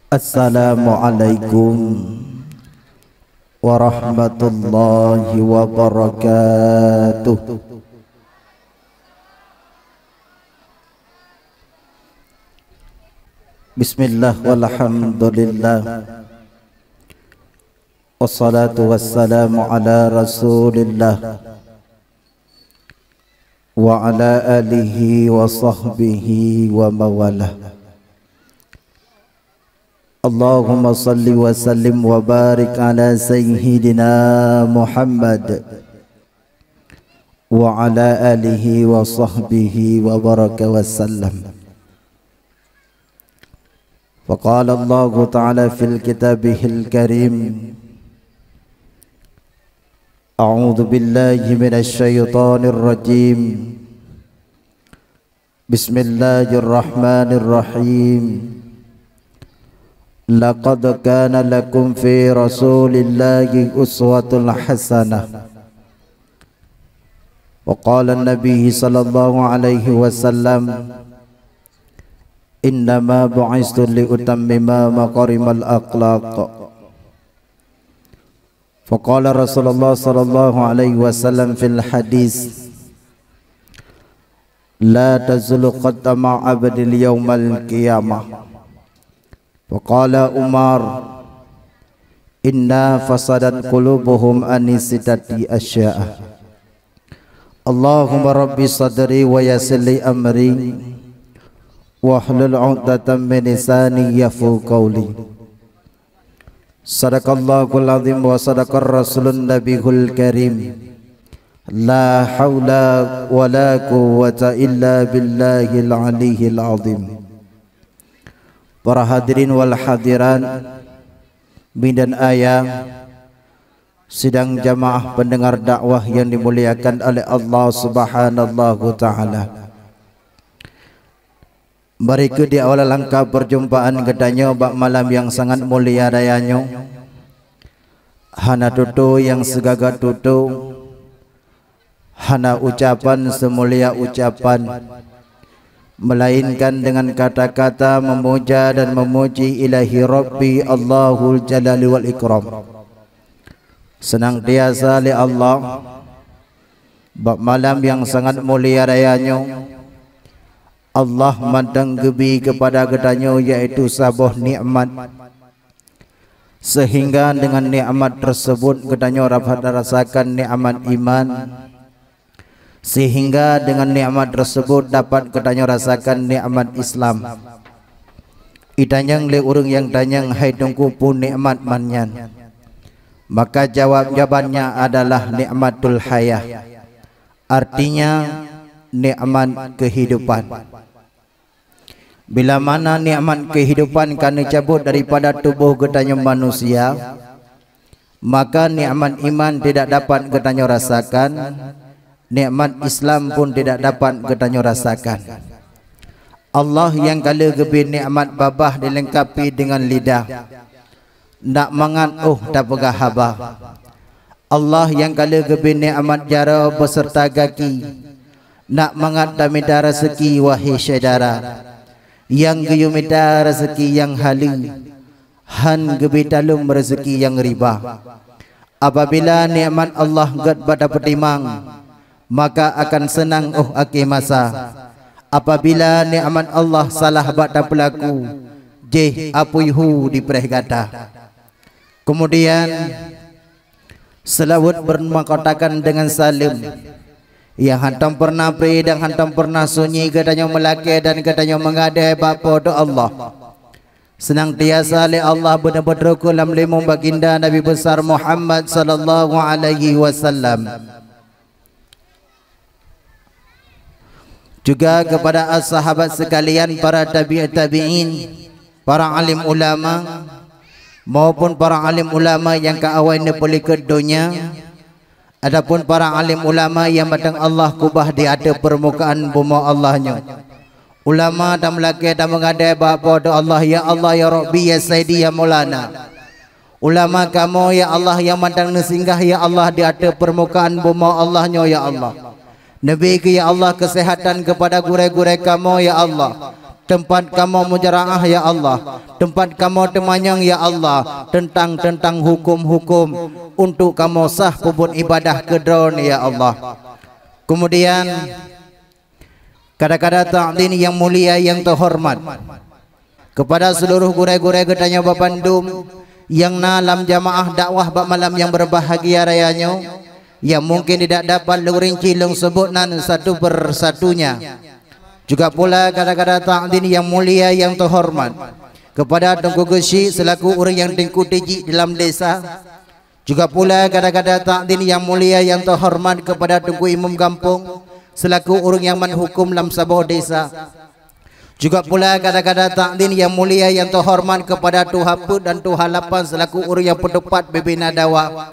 Assalamualaikum warahmatullahi wabarakatuh. Bismillah walhamdulillah, wassalatu wassalamu ala rasulillah wa ala alihi wa sahbihi wa mawalah. Allahumma salli wa sallim wa barik ala sayyidina Muhammad wa ala alihi wa sahbihi wa baraka wa sallam. Faqala Allah ta'ala fil kitabihil karim, a'udhu billahi minasy syaithanir rajim. Bismillahirrahmanirrahim. Laqad kana lakum fi rasulillahi uswatun hasanah. Wa qala an-nabiy sallallahu alaihi wasallam, innama bu'istu li utammima makarimal akhlaq. Fa qala Rasulullah sallallahu alaihi wasallam fil hadis, la tazulu qadama 'abdil yawmal qiyamah. Waqala Umar, inna fasadat qulubuhum anisitati asya'a. Allahumma rabbi sadri wa yassir li amri wahlul 'uqdatam min lisani yafqahu qawli. Sadaqallahul azim wa sadaqar rasulun nabiyul karim. La haula wa la quwwata illa billahil aliyyil azim. Para hadirin wal hadiran, bidan ayah, sidang jamaah pendengar dakwah yang dimuliakan oleh Allah Subhanahu taala. Mereka di awal langkah perjumpaan katanya bak malam yang sangat mulia dayanya. Hana tutu yang segagat tutu, hana ucapan semulia ucapan, melainkan dengan kata-kata memuja dan memuji ilahi Rabbi Allahul Jalali wal Ikram. Senantiasa li Allah bak malam yang sangat mulia rayanya, Allah mendenggebi kepada katanya yaitu sabuh nikmat, sehingga dengan nikmat tersebut katanya dapat rasakan nikmat iman, sehingga dengan nikmat tersebut dapat katanya rasakan nikmat Islam. Itanyang le urung yang tanyang hai tungku pun nikmat manyan, maka jawabannya adalah nikmatul hayah, artinya nikmat kehidupan. Bila mana nikmat kehidupan kena cabut daripada tubuh katanya manusia, maka nikmat iman tidak dapat katanya rasakan, nikmat Islam pun tidak dapat katanya rasakan. Allah yang kala gebi nikmat babah dilengkapi dengan lidah, nak mangan tak pegah habah. Allah yang kala gebi nikmat jara beserta gaki, nak mangat damida rezeki wahai saudara. Yang geyumida rezeki yang halu, han gebi talum rezeki yang riba. Apabila nikmat Allah gad pada petimang, maka akan senang akhir masa. Apabila nikmat Allah salah bata pelaku, jeh apuihu diperhgata. Kemudian selawat bermakatakan dengan salim, yang hantam pernah beri dan hantam pernah sunyi katanya melaki dan katanya mengadai bapa do Allah. Senantiasa li Allah benar-benar kulam limung baginda Nabi besar Muhammad sallallahu alaihi wasallam. Juga kepada sahabat sekalian, para tabi'in, para alim ulama maupun para alim ulama yang keawalnya boleh ke dunia, adapun para alim ulama yang batang Allah kubah di atas permukaan bumi Allahnya. Ulama dan melaki dan mengadai bapa do Allah, ya Allah ya Rabbi ya Sayyidi ya Maulana. Ulama kamu ya Allah yang mandang singgah ya Allah di atas permukaan bumi Allahnya ya Allah. Nabi ke ya Allah kesehatan kepada gure-gure kamu ya Allah. tempat kamu mujaraah ya Allah, tempat kamu temanyang ya Allah, tentang hukum-hukum untuk kamu sah pupun ibadah kedron ya Allah. Kemudian kadang-kadang ta'din yang mulia yang terhormat kepada seluruh gurai-gurai getanya Babandum yang nalam jamaah dakwah bak malam yang berbahagia rayanya, yang mungkin tidak dapat lurinci lung sebut nan satu persatunya. Juga pula kadang-kadang ta'din yang mulia yang terhormat kepada Tengku Gesi selaku orang yang Tengku Teji dalam desa. Juga pula kadang-kadang ta'din yang mulia yang terhormat kepada Tengku Imam Kampung selaku orang yang menhukum dalam sebuah desa. Juga pula kadang-kadang ta'din yang mulia yang terhormat kepada Tuha Put dan Tuha Lapan selaku orang yang pendapat bebina dakwah.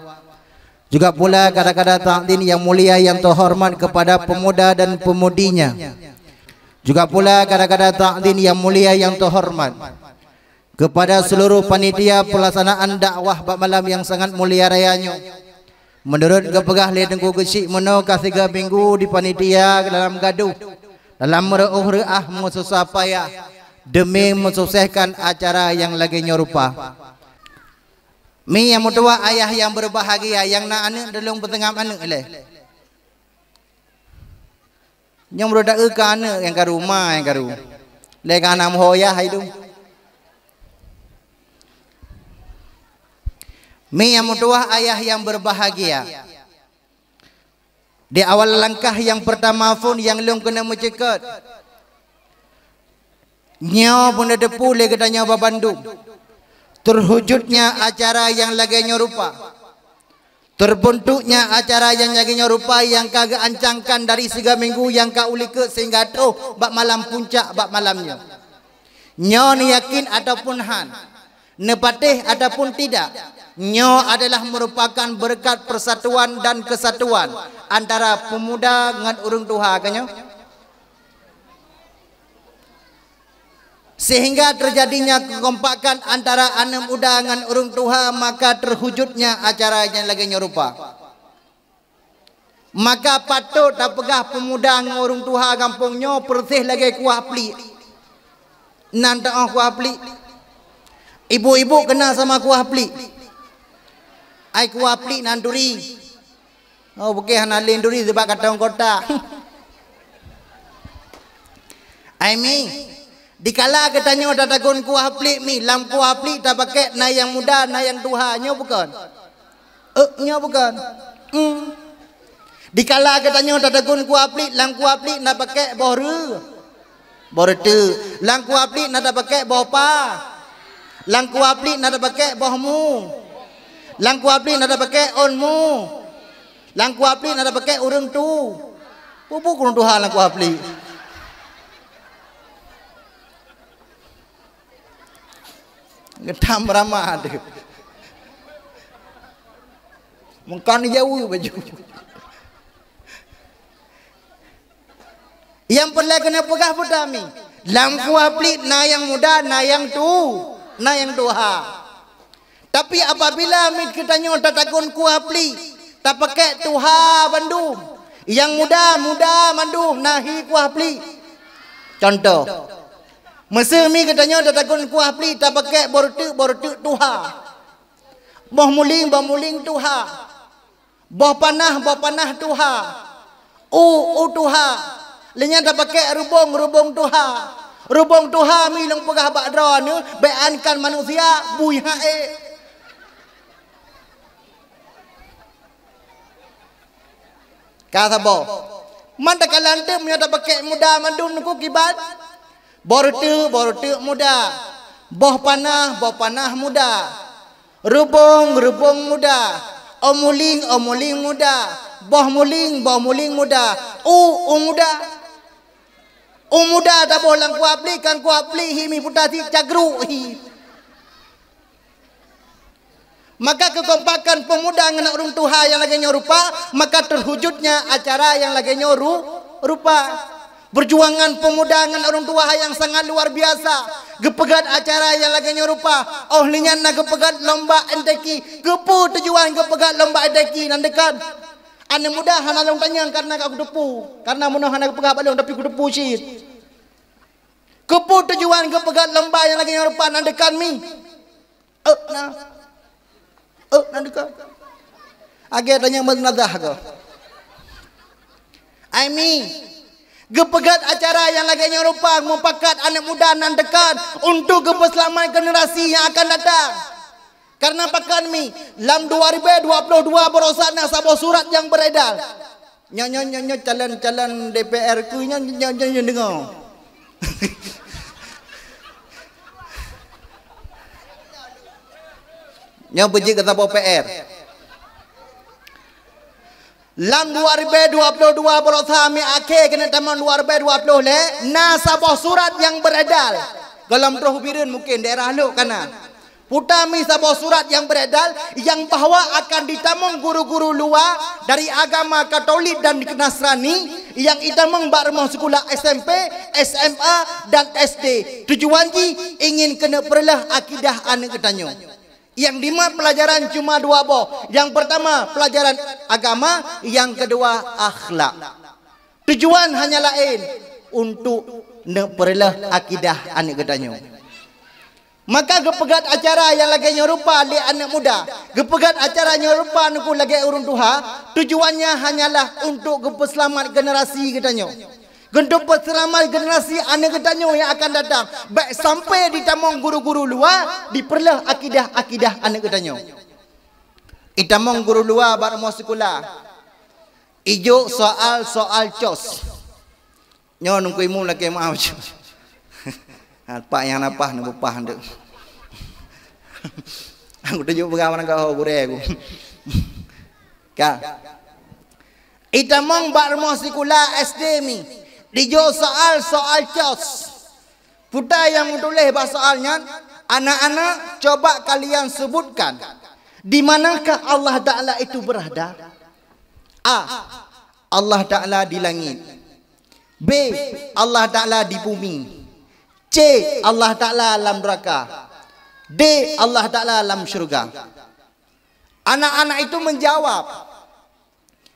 Juga pula kadang-kadang ta'din yang mulia yang terhormat kepada pemuda dan pemudinya. Juga pula kadang-kadang ta'din yang mulia yang terhormat kepada seluruh panitia pelaksanaan dakwah bak malam yang sangat mulia rayanya. Menurut kepegah le Tengku Gesi meno ka 3 minggu di panitia dalam gaduh, dalam mereuh reah mususah payah demi mensukseskan acara yang lagi nyorupa. Mi yang mutua ayah yang berbahagia yang nak anak dalam petengah anak le. Yang berodak ke anak yang ke rumah yang karu. Le ka anak mohoyah itu. Mi yang mutua ayah yang berbahagia. Di awal langkah yang pertama pun yang long kena mencekat. Nyaw pun ada pule katanya Babandum. Terwujudnya acara yang lagi nyorupa, terbentuknya acara yang lagi nyorupa yang kagak ancangkan dari 3 minggu yang ka uli ke sehingga tuh bak malam puncak bak malamnya. Nyo ni yakin ataupun han, nepatih ataupun tidak, nyo adalah merupakan berkat persatuan dan kesatuan antara pemuda dengan urang Tuha kanyo. Sehingga terjadinya kekompakan antara anak muda dengan urang Tuha, maka terwujudnya acara yang lagi nyerupa. Maka patut tak pegah pemuda dengan urang Tuha kampungnya persih lagi kuah pli. Nanti kuah pli. Ibu-ibu kena sama kuah pli. Ai kuah pli nanduri. Oh bukan hanalin duri sebab katong kota. Ai mi dikala katanya tatagun kuah plik mi lam kuah plik tak pakai na yang muda na yang Tuha nyo bukan nyo bukan dikala katanya tatagun kuah plik lam kuah plik na pakai boru tu lam kuah plik na tak pakai bopa lam kuah plik na tak pakai bohmu lam kuah plik na tak pakai onmu lam kuah plik na tak pakai urang tu pupu kurang Tuha lam kuah plik. Ngedam ramah ada. Mungkin jauh baju. Yang perlu kena pegah putami. Lampu aplik na yang muda, na yang tu, na yang Tuha. Tapi apabila mit kitanya tatakun ku aplik, tak pakai Tuha Bandung. Yang muda Bandung nahi ku aplik. Contoh. Masa mi katanya tatakun kuah pli tak pakai bortu Tuha. Boh muling Tuha. Boh panah Tuha. Tuha. Lenya tak pakai rubung Tuha. Rubung Tuha mi long pegah bak dra ni beankan manusia bui hae. Kata boh. Man tak kalante mi tak pakai muda mandum ku kibat. Bortu muda, boh panah muda, rubung muda, omuling muda, boh muling muda, muda tak boh lang kuapli kan kuapli himi putati cagru hi. Maka kekompakan pemuda dengan urang Tuha yang lagi nyorupa, maka terwujudnya acara yang lagi rupa. Perjuangan pemuda dengan orang tua yang sangat luar biasa. Gepegat acara yang lagi nyerupa. Oh linyan na gepegat lomba endeki. Gepu tujuan gepegat lomba endeki nandekan. Ane muda hana long tanyang karena aku depu. Karena mudah hana gepegat balong tapi aku depu syit. Kepu tujuan ke pegat lembah yang lagi yang rupa nak dekat mi. Nak dekat. Age tanya menadah ke. I mean, gepegat acara yang lagi yang rupa mempakat anak muda nan dekat untuk keselamatan generasi yang akan datang. Karena pakan mi lam 2022 berosana sebuah surat yang beredar. Nyo calon DPR ku nyo dengar. Nyo pergi ke sebuah PR. Lam 2022 berosa mi akhir kena taman 2020 le na sebuah surat yang beredar. Dalam Terus Birin mungkin daerah lu kana. Putami sebuah surat yang beredar yang bahawa akan ditamung guru-guru luar dari agama Katolik dan Nasrani yang ditamung bareng sekolah SMP, SMA dan SD. Tujuan ingin kena perlah akidah anak ketanyo. Yang lima pelajaran cuma dua boh. Yang pertama pelajaran agama, yang kedua akhlak. Tujuan hanya lain untuk perlah akidah anak ketanyo. Maka gepegat acara yang lagi nyerupa di anak muda, gepegat acara nyerupa nuku lagi urun tuha, tujuannya hanyalah untuk keselamatan generasi katanya. Untuk keselamatan generasi anak katanya yang akan datang. Baik sampai di tamong guru-guru luar diperlah akidah anak katanya. Itamong guru luar baru mau sekolah. Ijo soal cos. Nyo nunggu imu lagi mau. Pak yang apa nak upah hendak. Aku tunjuk bagaimana kau guregu. Ka. Itamong barmo sekolah SD mi. Dijo soal cos. Putai yang menulis soalnya, anak-anak coba kalian sebutkan di manakah Allah Taala itu berada? A. Allah Taala di langit. B. Allah Taala di bumi. C. Allah Ta'ala alam neraka. D. Allah Ta'ala alam syurga. Anak-anak itu menjawab.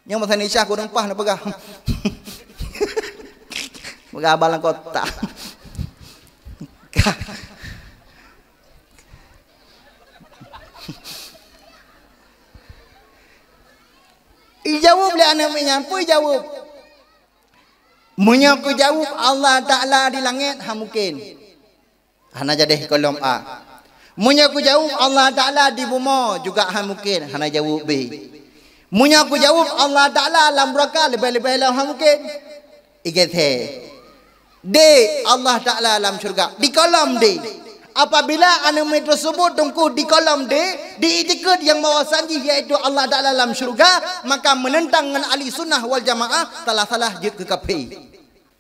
Yang masa Nisha aku rempah nak pegang. Pegang balang kota. Ijawab le anak menyampu jawab. Menyaku jawab Allah Ta'ala di langit ha mungkin. Hana jadi kolom A. Menyaku jawab Allah Ta'ala di bumi juga ha mungkin. Hana jawab B. Menyaku jawab Allah Ta'ala alam neraka lebih-lebih ha mungkin. Ikat he. D. Allah Ta'ala alam syurga. Di kolom D. Apabila anime tersebut tunggu di kolom D, di itikad yang bahwasannya yaitu Allah Ta'ala alam syurga, maka menentang dengan ahli sunnah wal jamaah salah jid ke kapi.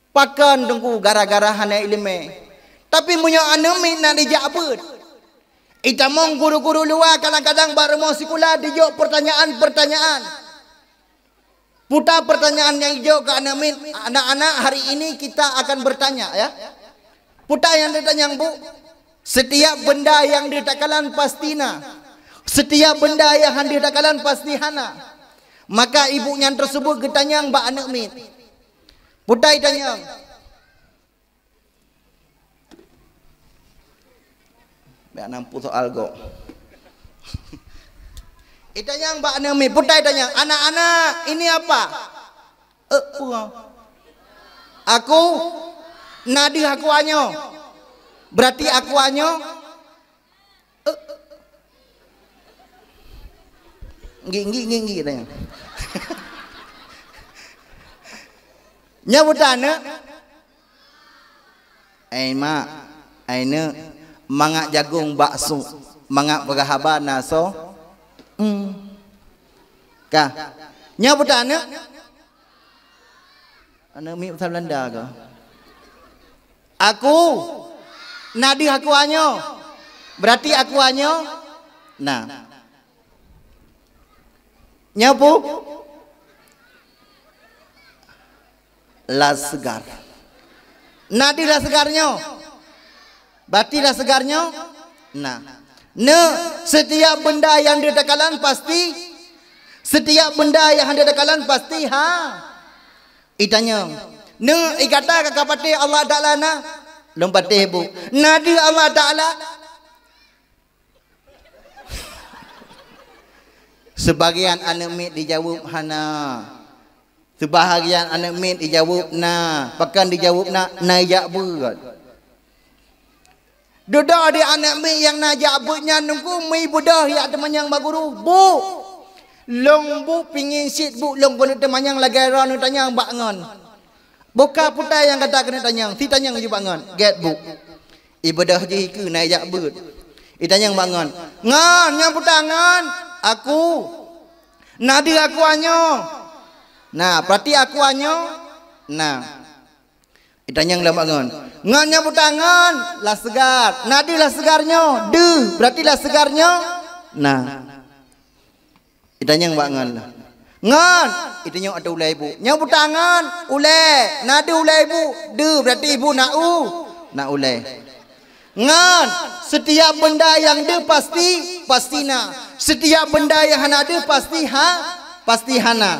Pakan tunggu gara-gara hana ilmu. Tapi punya anime nak dijabut. Itamong guru-guru luar kadang-kadang baru mau sekolah dijawab pertanyaan-pertanyaan. Putar pertanyaan yang hijau ke anak-anak hari ini kita akan bertanya ya. Putar yang ditanya bu. Setiap benda yang ditakalan pastina. Setiap benda yang ditakalan pasti hana. Maka ibunya tersebut ketanya mbak anak min. Putai tanya. Mbak nampu soal go. Itanya mbak anak min. Putai tanya. Anak-anak ini apa? Aku nadi aku anyo. Berarti aku anyo. Nggi tanya. Nyabutana mak aina mangak jagung bakso mangak berhabana so ka nyabutana ana mi bahasa Belanda ke aku nadi aku anyo berarti aku anyo nah nyapu lasgar. Nadi lasgarnya. Berarti lasgarnya. Nah. Setiap benda yang ditakalan pasti. Setiap benda yang ditakalan pasti. Ha. Itanya. Ikata kakapati Allah Ta'ala na. Lompat ibu. Nadi Allah Ta'ala. Sebagian anak mit dijawab hana. Sebahagian anak mit dijawab na. Bahkan dijawab na berat. Duda di anak mit yang najak beratnya nunggu mi budah ya teman yang baguru. Bu. Long bu pingin sit bu long kono teman yang lagi ran tanya bangun. Buka putai yang kata kena tanya. Si tanya je bangun. Get bu. Ibadah je ke najak berat. Itanya yang bangun. Ngan yang putangan. Aku nadi aku anyo. Nah, berarti aku anyo. Nah. Itanya yang bangun. Ngannya putangan lah segar. Nadi lah segarnya. De, berarti lah segarnya. Nah. Itanya yang bangun. Ngan, itanya ada ulai ibu. Nya putangan ulai. Nadi ulai ibu. De, berarti ibu nak ulai. Ngan, setiap benda yang de pasti na. Setiap benda yang hana de pasti hana.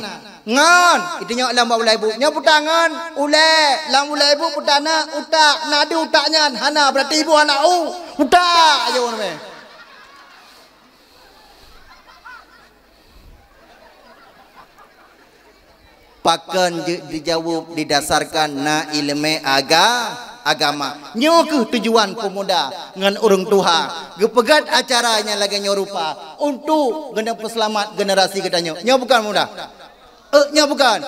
Ngan, itu nyak lam ulai ibu. Nya putangan ulai, lam ulai ibu putana utak, nadi utaknya hana berarti ibu hana utak aja orang. Pakan dijawab didasarkan na ilmu agama. Nyo ke tujuan pemuda ngan orang tua. Gepegat acaranya lagi nyorupa untuk gena peselamat generasi kita nyo. Nyo bukan muda. Nyo bukan.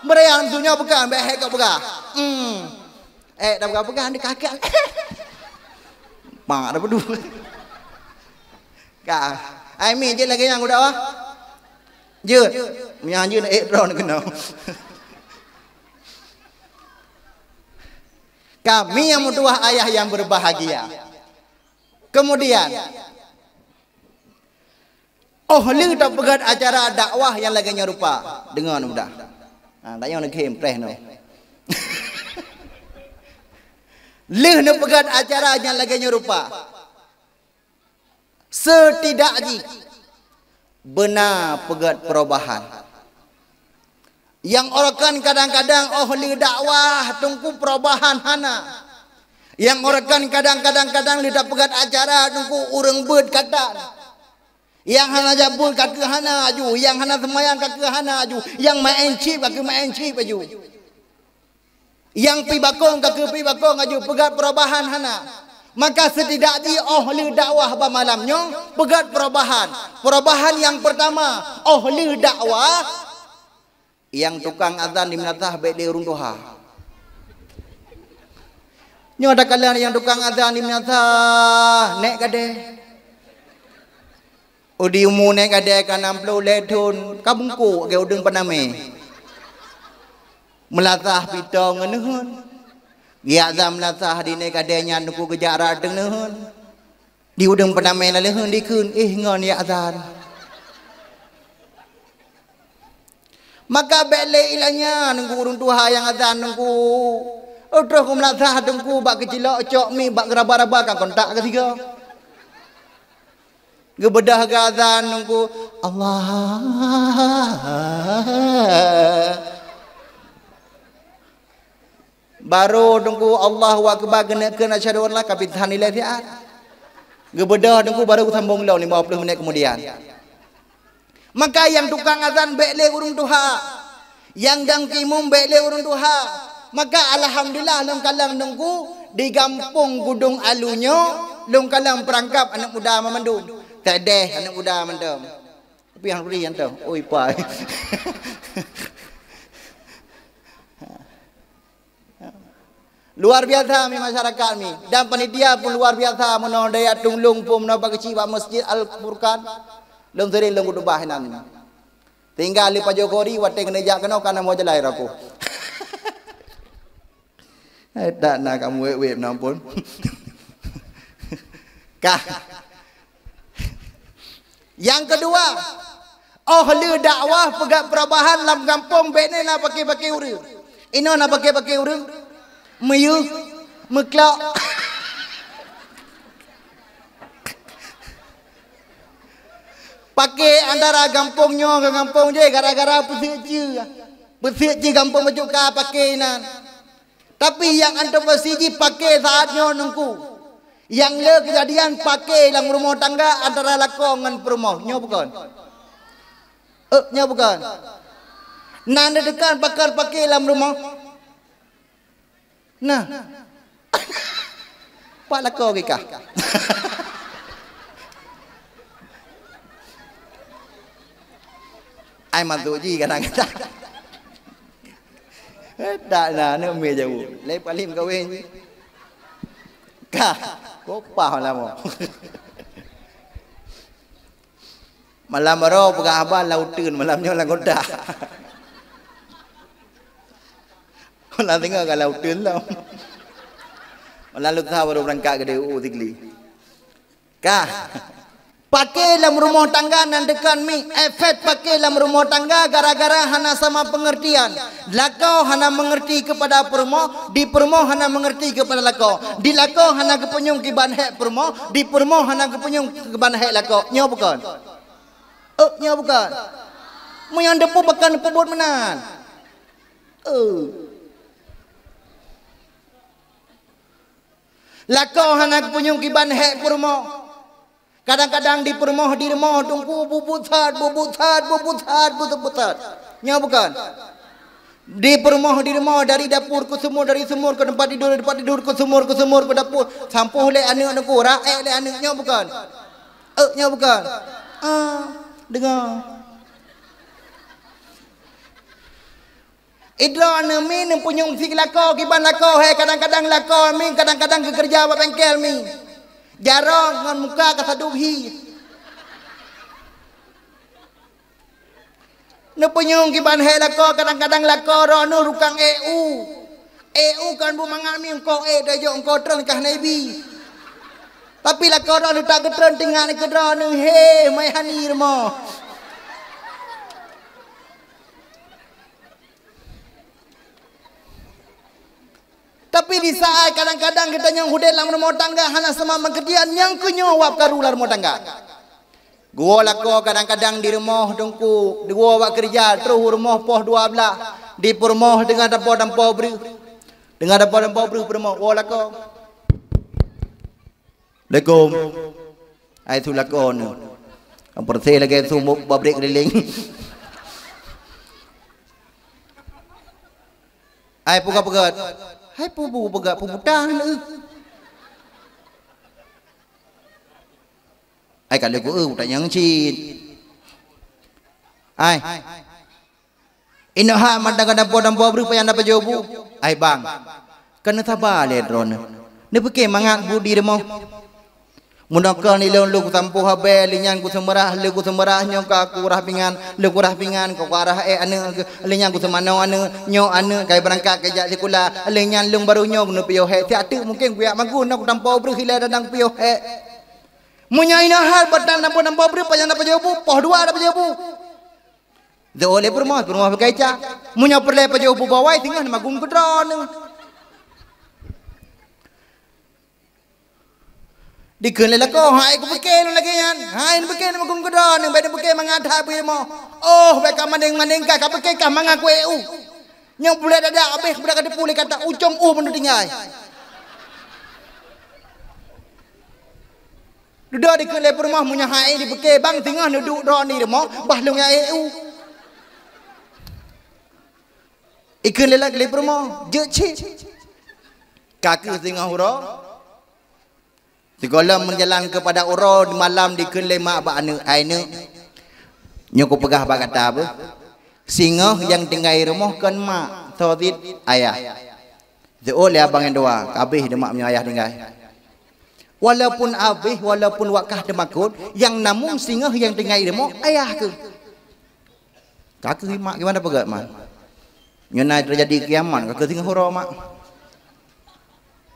Mereka tu nyo bukan. Behek kau bukan. Dah bukan dia kakak. Mak ada berdua. Kak. Aimi je lagi yang udah wah. Je. Menyanyi drone kena. Kami yang mentua ayah yang berbahagia. Kemudian li tak pegat acara dakwah yang lagi nyerupa dengan mudah. Tak yang nak kempreh no. Leh nak pegat acara yang lagi nyerupa. Setidaknya benar pegat perubahan. Yang orang kadang-kadang li dakwah tunggu perubahan hana. Yang orang kadang-kadang lidah pegat acara tunggu urang bird kata. Yang hana jabul kaki hana aju, yang hana semayang kaki hana aju, yang main chip kaki main chip aju. Yang pi bakong kaki pi bakong aju, pegat perubahan hana. Maka setidaknya li dakwah malamnya pegat perubahan. Perubahan yang pertama, li dakwah yang tukang azan di menatah baik dia urung tuha. Nyo ada kalian yang tukang azan di menatah nek kade. Udi umu nek kade kan 60 ledun kabungku ke udeng paname. Melatah pitong ngeuneun. Gia azan melatah di nek kade nya nuku gejara deng neueun. Di udeng paname leuheun dikeun ngon ya azan. Maka bele ilanya nunggu urung tuha yang azan nunggu. Terus ku melatah nunggu bak kecilok cok mi bak geraba-raba kan kontak ketiga. Gebedah ke azan nunggu Allah. Baru nunggu Allahu akbar genekeun asyhadu an la ilaha illallah. Gebedah nunggu baru sambung law 50 minit kemudian. Maka yang tukang azan bekle urung tuha, yang dangkimum bekle urung tuha. Maka alhamdulillah long kalang nunggu di kampung Gudung Alunyo, long kalang perangkap anak muda memandum. Tak deh anak muda memandum. Tapi yang beri yang tu, oi pai. Luar biasa mi masyarakat mi dan panitia pun luar biasa menawa daya tunglung pun menawa kecil Masjid Al-Furqan. Long sering long kudu bahanan. Tinggal li Pak Jokowi wate kena jak kena kana mau jelai aku. Tak nak kamu web nampun. Kah. Yang kedua, ahli dakwah pegat perubahan dalam kampung bekne nak pakai urang. Ino nak pakai urang. Meyu meklak. Pakai antara kampungnya ke kampung je gara-gara pesik je kampung bajuk ka pakai nan. Tapi yang antum bersiji pakai saatnya nungku. Yang le kejadian pakai dalam rumah tangga antara lako dengan perumah. Nyo bukan? Nyo bukan? Nanda dekan bakal pakai dalam rumah. Nah. Pak lako ke kah? Ai masuk ji kadang-kadang. Tak lah, nak mie jauh. Lepas lim kahwin. Kah, kopah lah mo. Malam baru pegang abang lautin, malamnya lah goda. Malam tengah kan lautin lah. Malam lu tahu baru berangkat ke DU Tigli. Kah, pakai dalam rumah tangga nandekan mi efek pakai dalam rumah tangga gara-gara hana sama pengertian. Lakau hana mengerti kepada permo, di permo hana mengerti kepada lakau. Di lakau hana kepenyung ke banhek permo, di permo hana kepenyung ke banhek lakau. Nyo bukan? Nyo bukan? Mu yang depu bahkan pebut menan. Lakau hana kepenyung ke banhek permo. Kadang-kadang di permoh di rumah tunggu bubutat. Nya bukan? Di permoh di rumah dari dapur ke sumur, dari sumur ke tempat tidur ke sumur ke dapur. Sampuh le anak ku, raek le anak. Nya bukan? Nya bukan? Dengar. Idra nami nempunyung sik lakau kiban lakau he kadang-kadang lakau mi kadang-kadang ke kerja buat bengkel mi. Jarang dengan muka kata dubhi. Nepenyung kiban he lako kadang-kadang lako rono rukang EU. EU kan bu mangan mi engkau dah jo engkau terang kah nabi. Tapi lako rono tak ketren tinggal ke rono he mai hanir mo. Tapi di saat kadang-kadang kita yang hudel dalam rumah tangga hana sama mengertian yang kenyawap karular rumah tangga. Gua lako kadang-kadang di rumah dongku, di gua buat kerja terus rumah poh dua belah, di permoh dengan dampo beri, dengan dampo beri permoh gua lako. Assalamualaikum. Ai tu lako ni. Perse lagi sumuk babrik keliling. Ai pegat-pegat. Hai pubu begak pubutah le. Ai kalau aku tak yang cin. Ai. Inoha mandang dampo beri payah dapat jawabu. Ai bang. Kena sabar le drone. Ni pakai mangat budi demo. Munakah ni lu tampuh habe linyan ku semerah lu ku semerah nyo ka aku rah pingan lu ku rah pingan ko arah ane linyan ku semano ane nyo ane kai berangkat ke jak sekula linyan lung baru nyo nu pio he tiak tu mungkin ku yak magun aku tampuh beri hila dadang pio he munyai na hal badan nampo beri payah dapat jawabu poh dua dapat jawabu de oleh permah pakai cak munya perle jawabu bawai tinggal magung kedron Dikun lelako, hai ku pakai lagi yan, hai pakai nama kum kedon, yang beda pakai mengadap dia mau, oh mereka manding kah, pakai kah mengaku EU, yang boleh ada abis boleh kata pulih kata ujung menurut tinggal. Duduk di kelai rumah punya hai dipakai bang tinggal duduk ron di rumah, bahlungnya EU. Ikun lelak kelai rumah, jeci, kaki tinggal huruf. Segala menjalan kepada uro di malam di kelai mak abak anu ainu. Nyoko pegah bak kata apa? Singa yang tinggal di rumah kan mak, tauhid ayah. Oleh abang yang dua, habis de mak punya ayah tinggal. Walaupun habis, walaupun wakah demakut, yang namun singa yang tinggal di rumah ayah ke. Kakak mak gimana pegat mak? Nyonai terjadi kiamat, kakak singa hura mak.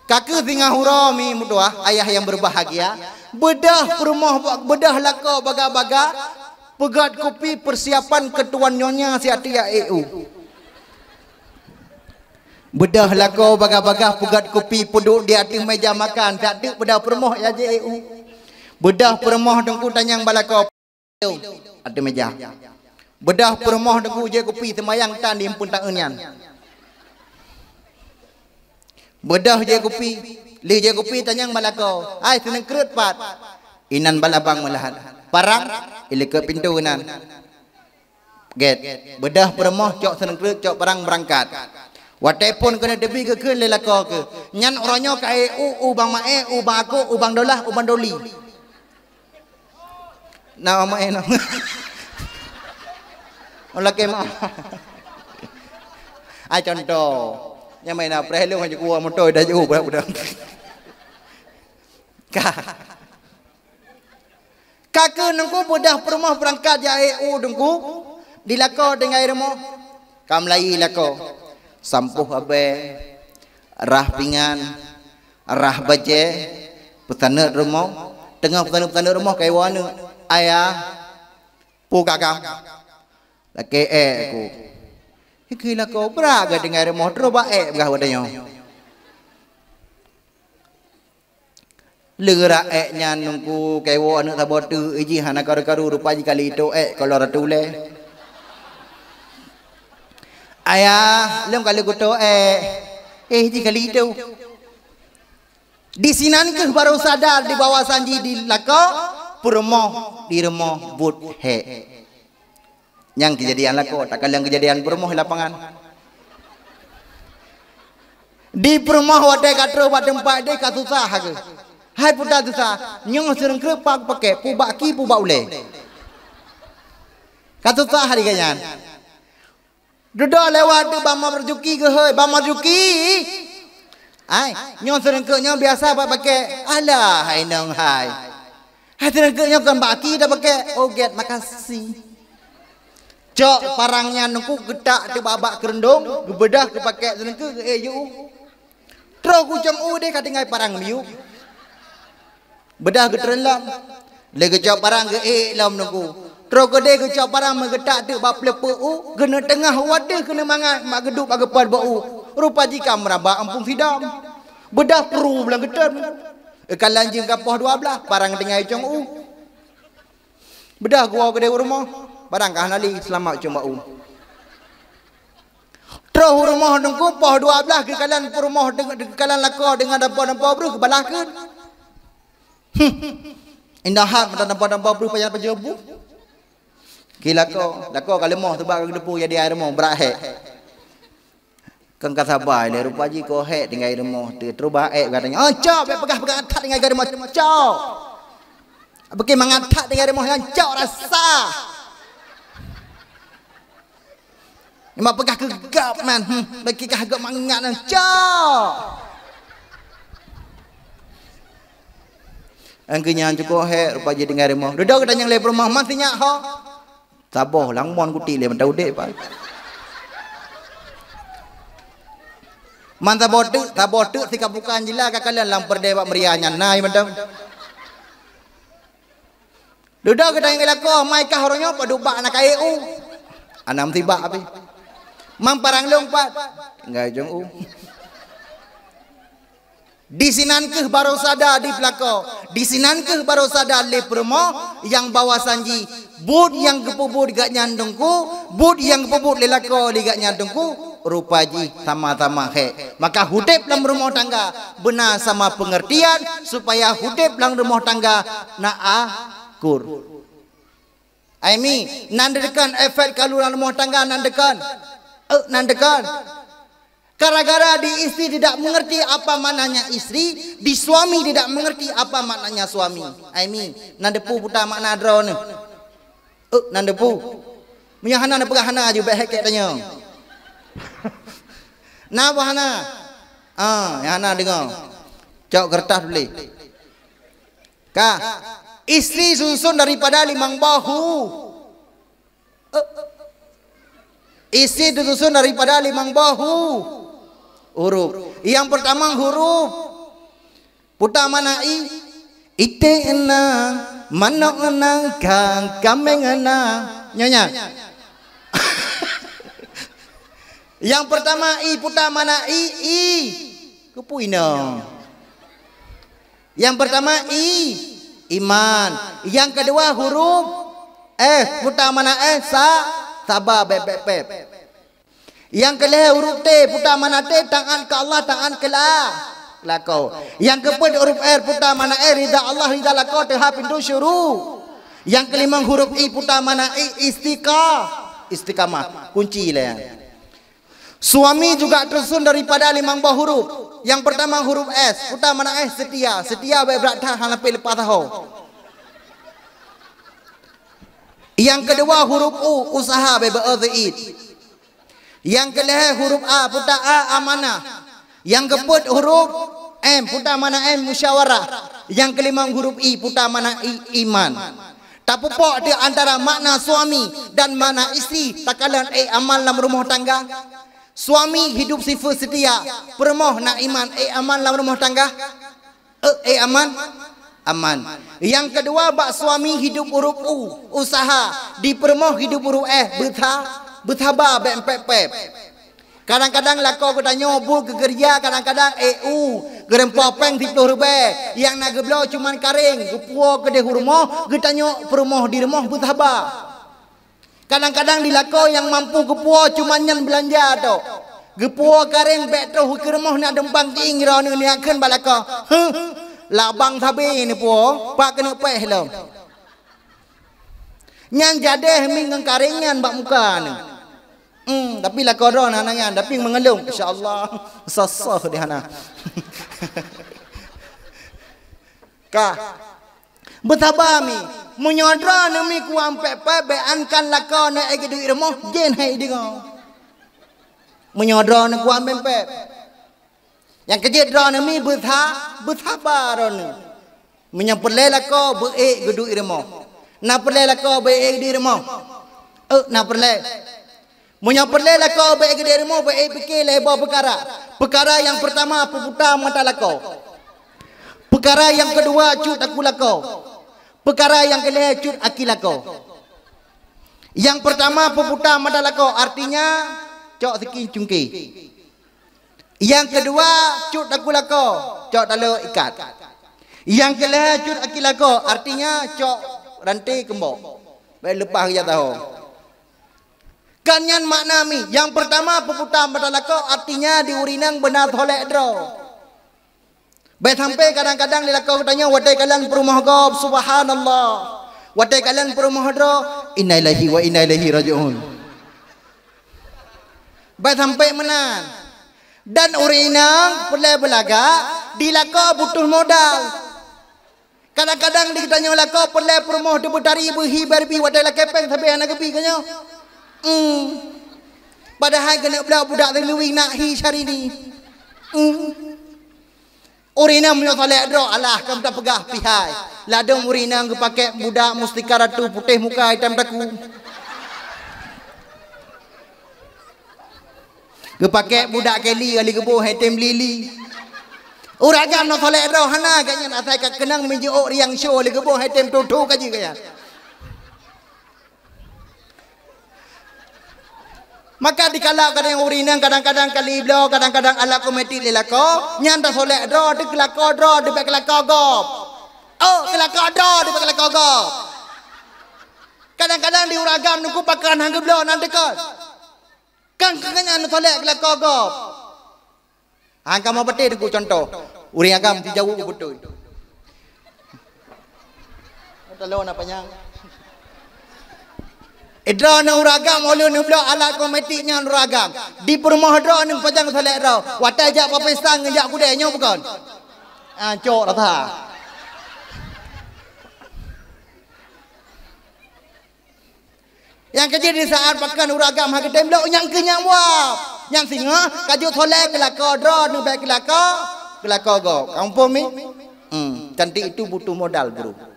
Kakak tinggal hurami mudah ayah yang berbahagia bedah perumah bedah lako baga-baga pegat kopi persiapan ketuan nyonya si atia EU bedah lako baga-baga pegat kopi duduk di atas meja makan tak ada bedah perumah ya EU bedah perumah dengku tanyang balako atas meja bedah perumah dengku je kopi semayang tan di impun tak enyan Bedah je kopi. Li je kopi tanyang malako. Ai seneng kerut pat. Inan balabang melahan. Parang ili ke pintu nan. Get. Bedah permoh cok seneng kerut cok parang berangkat. Watepun kena debi ke lelako ke. Nyan oronyo ka bang mae, bang aku, bang dolah, bang doli. Nama mae no. Olah ke ma. Ai contoh. Yang main apa? Hello macam gua motor dah jauh budak-budak. Kakak nunggu budak perumah berangkat ya nunggu dilako dengan irmo. Kamlai lako. Sampuh abe rah pingan rah baje petana rumah tengah petana rumah kai wana ayah pu kakam laki aku hikila ko braga dengan rumah droba begah wadanya lera nya nungku kai wana tabotu iji hana karu rupa kali itu kalau ratule ayah, lem kali kuto di kali itu. Di sinan ke baru sadar di bawah sanji di lako purmoh di remoh but he. Yang kejadian lako, takkan yang kejadian purmoh lapangan. Di purmoh wadai katro wadai tempat dek kasusah ke. Hai putar susah, nyong sering kerepak pakai pubak ki pubak ule. Kasusah hari kanyan. Duduk lewat tu bama berjuki ke hoi, bama berjuki. Ai, nyong serengkenya biasa pakai alah hai nong hai. Hai serengkenya kan baki dah pakai oget makasih. Cok parangnya nungku getak tu babak kerendong, gebedah ke pakai serengke ke yu. Terus ku jam deh katingai parang miu. Bedah ke terelam. Lagi cok parang ke lam nungku. Terus gede ke cak parang mengetak tu bap lepu kena tengah wadah kena mangat mak geduk bagi pad bau rupa jika merabak ampung sidam bedah peru belang gedan kalan jing kapoh 12 parang tengah icong bedah gua gede rumah parang kah nali selamat cuma terus rumah nunggu poh 12 ke kalan rumah ke kalan lako dengan dampa-dampa bro ke balahkeun indah hat dampa-dampa bro payah pajabu lako kalau mau sebab depu jadi air mau berakhir. Kan kata sabar le rupa ji ko hek dengan air mau terus baik katanya. Oh cok pegang atat dengan air mau cok. Bagi mangatat dengan air mau yang cok rasa. Ima pegang gegap man. Bagi kah agak mangat nan cok. Angkanya cukup hek rupa ji dengan air mau. Duduk katanya le rumah matinya ho. Saboh langmon kuti le mentau dek pak. Man tabotu sikap bukan jila kakalan lang perdewa meriahnya nai mentau. Duduk kita yang kelako mai kah orangnya padu bak nak KU. Anam tiba api. Mang parang long pak. Enggak jong Di sinan ke baru sadar di pelako. Di sinan ke baru sadar le promo yang bawa sanji. Bud yang kepubur gak nyandungku, bud yang kepubur lelako gak nyandungku, rupaji sama-sama he. Maka hudep dalam rumah tangga benar sama pengertian supaya hudep dalam rumah tangga naakur. Aimi nandekan efek kalau dalam rumah tangga nandekan. Gara-gara di istri tidak mengerti apa maknanya istri, di suami tidak mengerti apa maknanya suami. Aimi nandepu putar makna drone. Nandepu. Punya hana nak pegang hana je baik hek tanya. Napa hana? Yang hana dengar. Cok kertas boleh. Kah? Istri susun daripada 5 bahu. Istri disusun daripada 5 bahu. Huruf. Yang pertama huruf. Putar mana i? Ite ena. Manok enang kang kameng enang nyonya. Yang pertama i putar mana i kepuina. Yang pertama iman. Yang kedua huruf putar mana sabar beb. Yang kelih huruf T putar mana T tangan ke Allah tangan ke lakau. Yang keempat huruf R putar mana R ridha Allah ridha lakau teha pintu syuru. Yang kelima huruf I putar mana I istiqamah kunci lah ya. Suami juga tersusun daripada 5 buah huruf. Yang pertama huruf S putar mana S setia. Setia berat hang sampai lepas tahu. Yang kedua huruf U usaha berzid. Yang kelih huruf A putar A amanah. Yang keempat huruf M putar mana M musyawarah. Yang kelima huruf I putar mana I iman. Tak pupuk dia antara makna suami dan makna isteri. Tak kalah amal dalam rumah tangga. Suami hidup sifat setia, permoh nak iman, aman dalam rumah tangga. Aman. Yang kedua bak suami hidup huruf U, usaha, dipermoh hidup huruf berthabar bempep. Kadang-kadang lakau kita nyobul ke kerja, kadang-kadang EU, gerempah peng 30 rupiah. Yang nak geblau cuman karing, gepua ke deh rumah, kita nyok permoh di rumah berthabar. Kadang-kadang di lakau yang mampu gepua cuman nyan belanja tu. Gepua karing bek tu ke rumah nak dempang ting ra ni akan balakau. Labang thabi ni puo, pak kena peh lo. Nyan jadeh ming karingan bak muka ni. Tapi lah korang anak tapi mengelung insya-Allah sasah di hana. Ka bertabami menyodra nami ku ampe pe beankan lakau na ege duit rumah jen hai dingo. Menyodra na ku ampe pe. Yang kejut dra nami berthabar ni. Menyempelai lakau beek geduk rumah. Na pelai lakau beek di rumah. Na pelai menyapelai lakau baik gede rumah baik fikir lebar perkara. Perkara yang pertama peputar mata lakau. Perkara yang kedua cut aku lakau. Perkara yang kelima cut aki lakau. Yang pertama peputar mata lakau artinya cok siki cungki. Yang kedua cut aku lakau cok talo ikat. Yang kelima cut aki lakau artinya cok rantai kembok. Baik lepas dia tahu. Kanyan makna mi. Yang pertama peputar mata lakau artinya diurinang benar tolek draw. Baik sampai kadang-kadang di lakau tanya wadai kalian perumah gob subhanallah. Wadai kalian perumah draw inna ilahi wa inna ilaihi rajiun. Baik sampai menan. Dan urinang pelai belaga di lakau butuh modal. Kadang-kadang ditanya lakau pelai perumah debutari berhi berbi wadai lakepeng sampai anak kepi kanya. Padahal kena budak terluwi nak hi hari ni. Urina punya solek dro alah kamu tak pegah pihai. Ladang urina ke pakai budak mustika ratu putih muka hitam taku. Ke pakai budak keli kali kebo hitam lili. Uragam no solek dro hana kanya nak saya kenang menjuk riang show kali kebo hitam tutu kaji kaya. Maka dikala kadang urinang kadang-kadang kali blo kadang-kadang ala kometi lelako nyanda solek dro de kelako dro de bek kelako gop. Kelako dro de bek kelako gop. Kadang-kadang di uragam nunggu pakan hang blo nan dekat. Kan kanya nu solek kelako gop. Hang kamu beti nunggu contoh. Uri agam ti jauh betul. Talo na panyang. Idra na uragam oleh ni blok alat kometiknya uragam di perumah dra ni pajang solek dra watai jak papestang ngejak kudai nyo bukan cok rata yang kecil di saat pakan uragam hak tem blok yang kenyang buap yang singa kaju solek kelako dra ni baik kelako go kampung ni cantik itu butuh modal bro.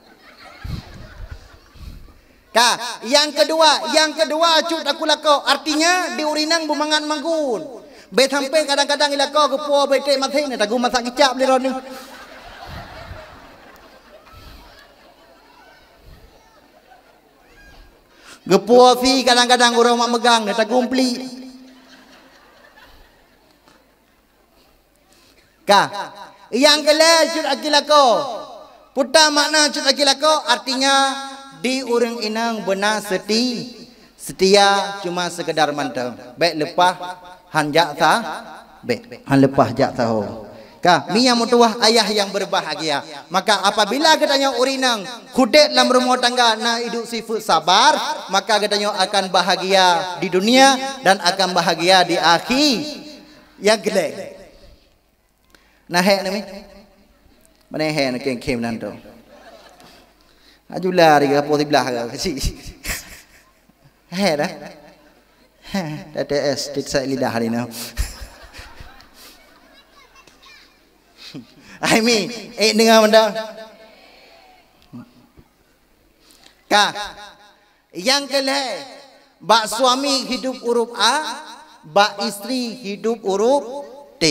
Yang kedua cut aku lakau artinya diurinang bumangan manggun. Be sampai kadang-kadang ilakau kepo bete mati ni tagu masak kicap liron ni. Gepo si kadang-kadang orang mak megang ni tagu umpli. Yang kelima cut akilakau. Puta makna cut akilakau artinya di urang inang benar Setia cuma sekedar mantau. Baik lepas han jak ta, baik han lepas jak tahu. Kah, mi yang mutuah ayah yang berbahagia. Maka apabila katanya urinang kudek dalam rumah tangga na hidup sifat sabar, maka katanya akan bahagia di dunia dan akan bahagia di akhir. Yang gede. Nah hek ni mi. Mana hek nak kem nan tu. Ajulah dia apa sebelah ke kecil. Hek dah. TTS tidak lidah hari ni. Aimi, dengar benda. Kah, yang kelih, bak suami hidup huruf A, bak isteri hidup huruf T.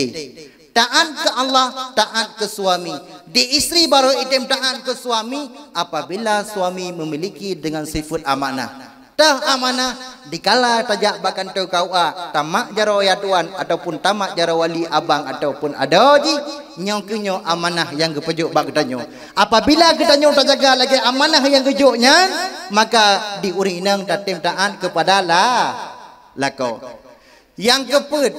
Taat ke Allah, taat ke suami. Di isteri baru item taat ke suami apabila suami memiliki dengan sifat amanah. Tah amanah dikala tajak bakan tau kau tamak jaro ya tuan ataupun tamak jaro wali abang ataupun ada ji nyong kenyo amanah yang gepejuk bak gedanyo. Apabila gedanyo tak jaga lagi amanah yang gejuknya, maka diurinang tatim taat kepada lako. Yang keput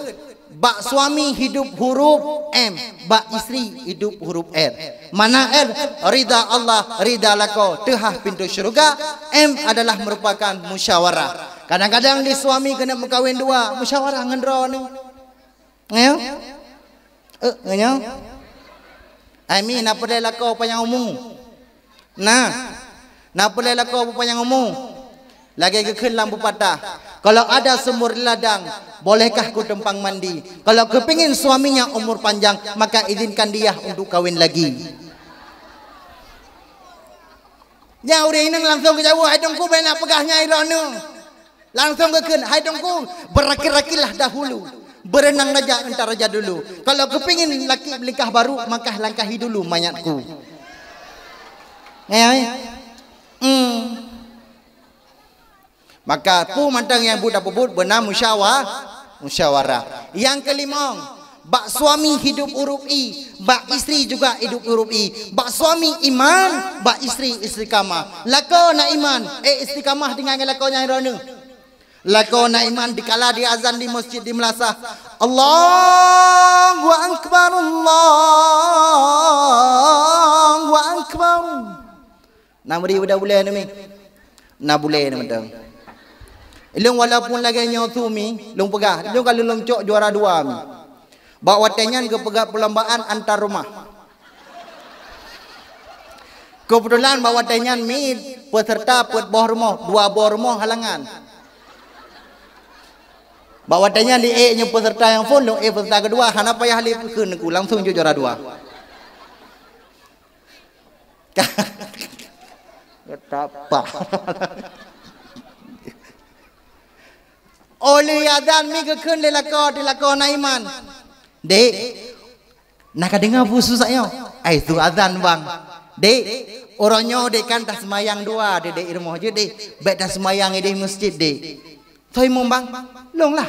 bak suami hidup huruf M, bak isteri hidup huruf R. Mana R? Ridha Allah, ridha lako, tehah pintu syurga. M adalah merupakan musyawarah. Kadang-kadang di suami kena berkahwin dua, musyawarah ngendro ni. Ngel? Ngel? Amin, apa dia lako panjang umum? Nah, napa dia lako panjang umum? Lagi kekil lampu patah. Kalau ada sumur ladang, bolehkah ku tempang mandi? Kalau kepingin suaminya umur panjang, maka izinkan dia untuk kawin lagi. Ya udah ini langsung ke jauh. Hai dongku benak pegahnya ironu. Langsung ke ken. Hai dongku berakil-akillah dahulu. Berenang raja entar raja dulu. Kalau kepingin laki melikah baru, maka langkahi dulu mayatku. Maka pu mantang yang budak pebut benar musyawarah. Yang kelima, bak suami hidup huruf I, bak isteri juga hidup huruf I. Bak suami iman, bak isteri istiqamah. Lako nak iman, istiqamah dengan lakonya ironu. Lako nak iman dikala di azan di masjid di Melasah. Allahu akbar, Allahu akbar. Namri udah boleh ni. Nak boleh ni betul. Ilung walaupun lagi nyotumi, lung pegah. Ilung kalau lung cok juara dua mi. Bawa tenyan ke pegah perlombaan antar rumah. Kebetulan bawa tenyan mi peserta put bawah rumah, dua bawah rumah halangan. Bawa tenyan di nya peserta yang full, lung peserta kedua, hana payah li pekun ku langsung juara dua. Ketapa. Oleh adan mi kekun di lako na iman. Dek, nak dengar busu saya. Itu azan bang. Dek, orangnya dek kan tak semayang dua, dek rumah je dek. Baik tak semayang di masjid dek. Toi mau bang, long lah.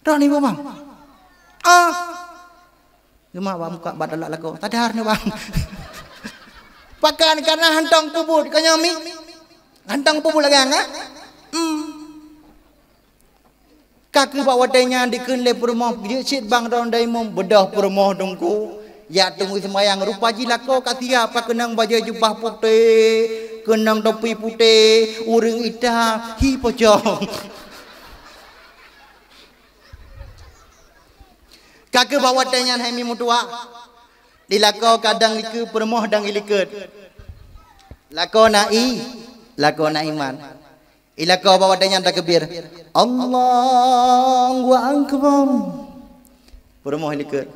Rani mau bang. Cuma bang muka badalak lako. Tadar ni bang. Pakan karena hantang pubut kanya mi. Hantang pubut lagi angah. Kaki bawa danya dikun le perumah jecit bang ron dai mom bedah perumah dongku ya tunggu semayang rupa jilako katia apa kenang baju jubah putih kenang topi putih urang ita hi pocong kaki bawa danya hai mi mutua dilako kadang liku perumah dang ilikut lako na iman ila kau bawa dengan takbir Allahu akbar permoh likut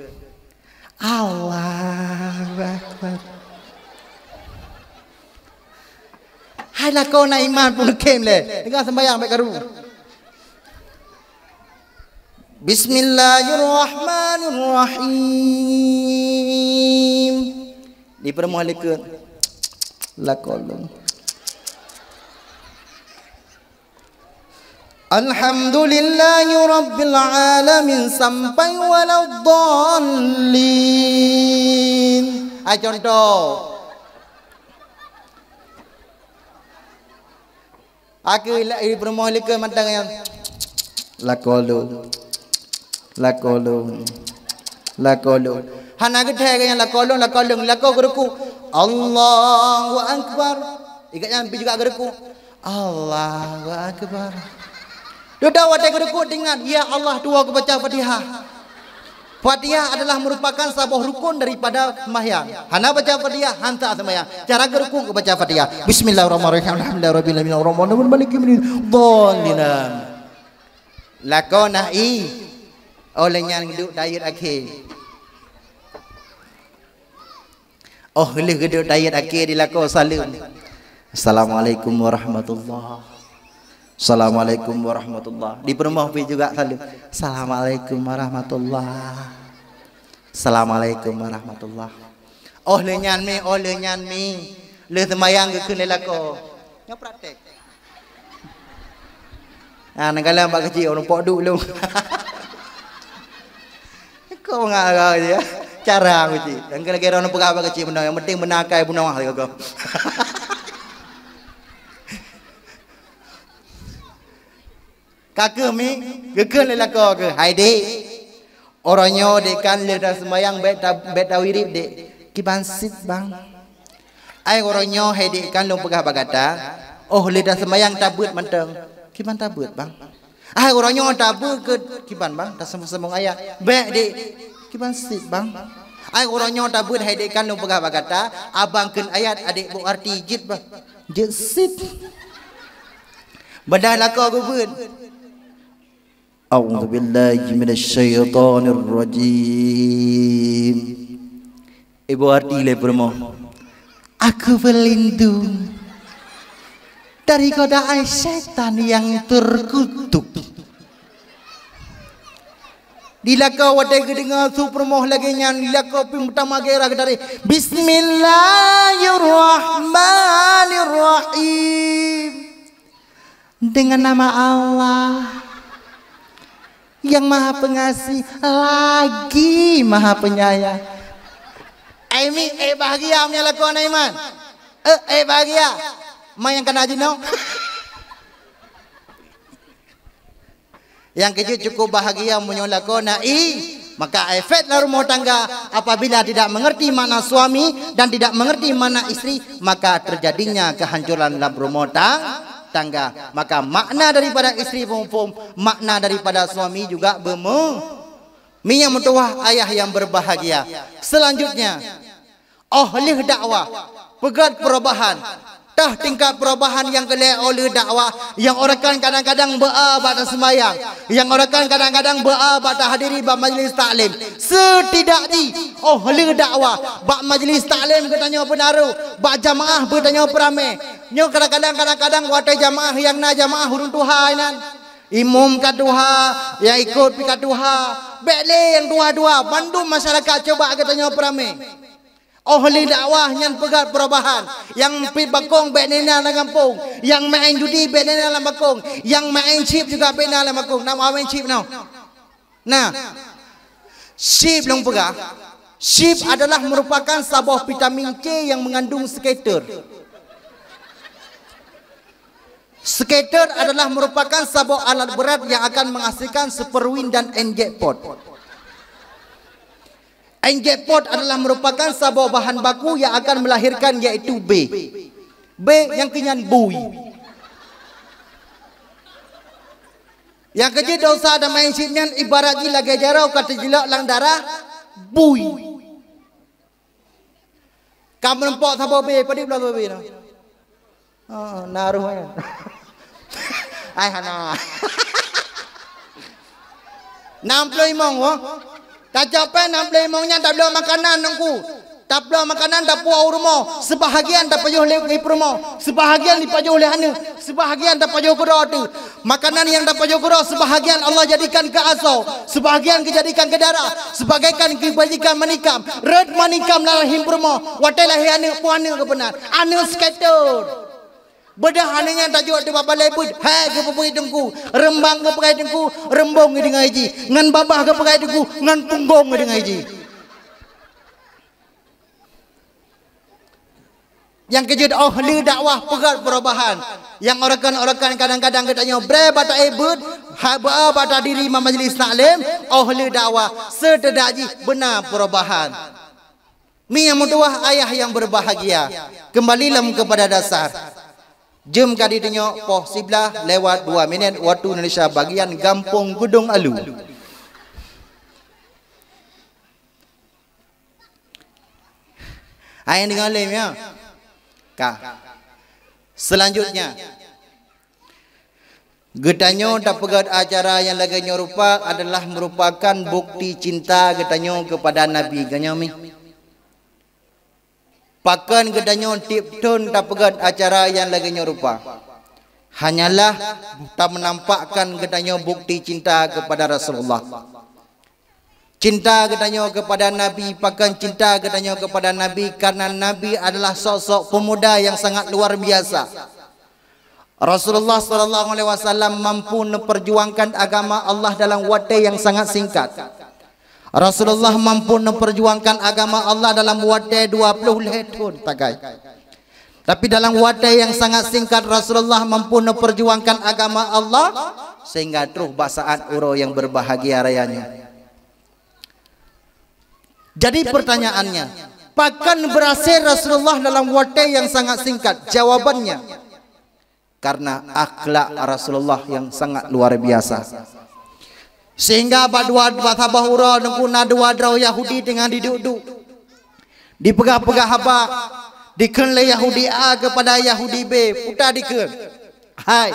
Allahu akbar hai la kau na iman pun kem le dengar sembahyang baik karu Bismillahirrahmanirrahim di permoh likut la kolong Alhamdulillahi Rabbil Alamin sampai walau dhalin. Contoh Aku permoh lika mantang yang lakolu. Hana gede yang lakolu geruku. Allahu Akbar. Ikatnya juga geruku. Allahu Akbar. Duda wadai geruku dengan ya Allah dua aku baca Fatihah. Fatihah adalah merupakan sebuah rukun daripada sembahyang. Hana baca Fatihah, hanta sembahyang. Cara gerukung ke baca Fatihah. Bismillahirrahmanirrahim. Alhamdulillahirabbil alamin. Arrahmanirrahim. Maliki yaumiddin. Dhallilan. Lakona i. Oleh yang duduk dayat akhir. Oh, leh duduk dayat akhir dilako salam. Assalamualaikum warahmatullahi. Assalamualaikum warahmatullahi. Di permoh juga salam. Assalamualaikum warahmatullahi. Assalamualaikum warahmatullahi. Oh le nyan mi. Le semayang ke kene lako. Nya praktek. Ah negala bak kecil orang pok duk lu. Kau ngarang dia. Cara kecil. Dan kira-kira orang pegawai kecil benar yang penting menakai bunawah kau. Kakak mi, gekal lelaki ke, hai dek, orangnya dekan ledah sembayang beta wirip dek, kiban sit bang, ai orangnya hai dekan lom pegah bagata, oh ledah sembayang tabut menteng, kiban tabut bang, ai orangnya tabut ke kiban bang, tak sembung ayat, bek dek, kiban sit bang, ai orangnya tabut hai dekan lom pegah bagata, abang ken ayat adik bu arti jit bang, jit sit, badai laka gubun. A'udzu billahi minasyaitonir rajim. Ibu arti le permo. Aku berlindung dari godaan setan yang terkutuk. Dilaka wadai kedengar su permoh lagi nyan dilaka pertama kira dari Bismillahirrahmanirrahim. Dengan nama Allah yang maha pengasih lagi maha penyayang. Aimi bahagia punya lakuan iman. Bahagia. Mai yang kena jino. Yang kecil cukup bahagia punya lakuan maka efek rumah tangga apabila tidak mengerti makna suami dan tidak mengerti makna istri maka terjadinya kehancuran dalam rumah tangga. Maka makna daripada istri pun makna daripada suami juga mi yang mentuah ayah yang berbahagia. Selanjutnya ahli dakwah pegat perubahan tah tingkat perubahan yang kelih oleh dakwah yang orang kan kadang-kadang bata sembahyang, yang orang kan kadang-kadang bata hadiri bab majlis taklim. Setidaknya ahli dakwah bab majlis taklim katanya penaruh, bab jamaah bertanya peramai. Nyo kadang-kadang watai jamaah yang na jamaah hurun Tuhan nan. Imam kat Tuhan, yang ikut pi kat Tuhan. Bele yang dua-dua bantu masyarakat coba katanya peramai. Ahli dakwah yang pegat perubahan, yang pi bakong benena dalam kampung, yang main judi benena dalam bakong, yang main chip juga benena dalam bakong. Nama main chip now. Nah, chip long pegang. Chip adalah merupakan sebuah vitamin C yang mengandung skater. Skater adalah merupakan sebuah alat berat yang akan menghasilkan superwin dan jackpot. Jackpot adalah merupakan sebuah bahan baku yang akan melahirkan yaitu B. B yang kenyan bui. Yang kecil dosa ada main sipnya ibarat gila gejarau kata jilak lang darah bui. Kamu nampak sabar B pada belah B no. Oh, naruh ya. Ai hana. 65 oh. Tak capai 65 nya tak belum makanan nangku. Tak belum makanan tak puau rumah. Sebahagian tak pajuh oleh rumah. Sebahagian dipajuh oleh hana. Sebahagian tak pajuh kura tu. Makanan yang tak pajuh kura sebahagian Allah jadikan ke asau. Sebahagian dijadikan ke darah. Sebagian kebajikan manikam. Red manikam lahim rumah. Watailah hana puana ke benar. Anu skater. Bedah anehnya tajuk tu bapa lebut. Hai ke papai dengku, rembang ke pakai dengku, rembong ke dengan haji. Ngan babah ke pakai dengku, ngan punggong ke dengan haji. Yang kejut ahli dakwah pegat perubahan. Yang orakan-orakan kadang-kadang katanya bre bata ebut, haba bata diri majlis taklim, ahli dakwah setedaji benar perubahan. Mi yang mutuah ayah yang berbahagia. Kembalilah kepada dasar. Jom kali tengok poh sebelah lewat 2 minit waktu Indonesia bagian Kampung Gudung Alu. Ayah dengar lem ya. Kak. Selanjutnya getanyo tak pegat acara yang lagi nyorupak adalah merupakan bukti cinta getanyo kepada Nabi ganyomi. Pakan gedanyo tipton tak pegat acara yang lagi nyorupa. Hanyalah tak menampakkan gedanyo bukti cinta kepada Rasulullah. Cinta gedanyo kepada Nabi, pakan cinta gedanyo kepada Nabi karena Nabi adalah sosok pemuda yang sangat luar biasa. Rasulullah SAW mampu memperjuangkan agama Allah dalam waktu yang sangat singkat. Rasulullah mampu memperjuangkan agama Allah dalam waktu 20 tahun tagai. Tapi dalam waktu yang sangat singkat Rasulullah mampu memperjuangkan agama Allah sehingga terus basaan uro yang berbahagia rayanya. Jadi pertanyaannya, pakan berhasil Rasulullah dalam waktu yang sangat singkat? Jawabannya, karena akhlak Rasulullah yang sangat luar biasa. Sehingga badua bathabah ura nengkuna dua draw Yahudi dengan diduk-duk dipegah-pegah haba dikenle Yahudi A kepada Yahudi B puta diken hai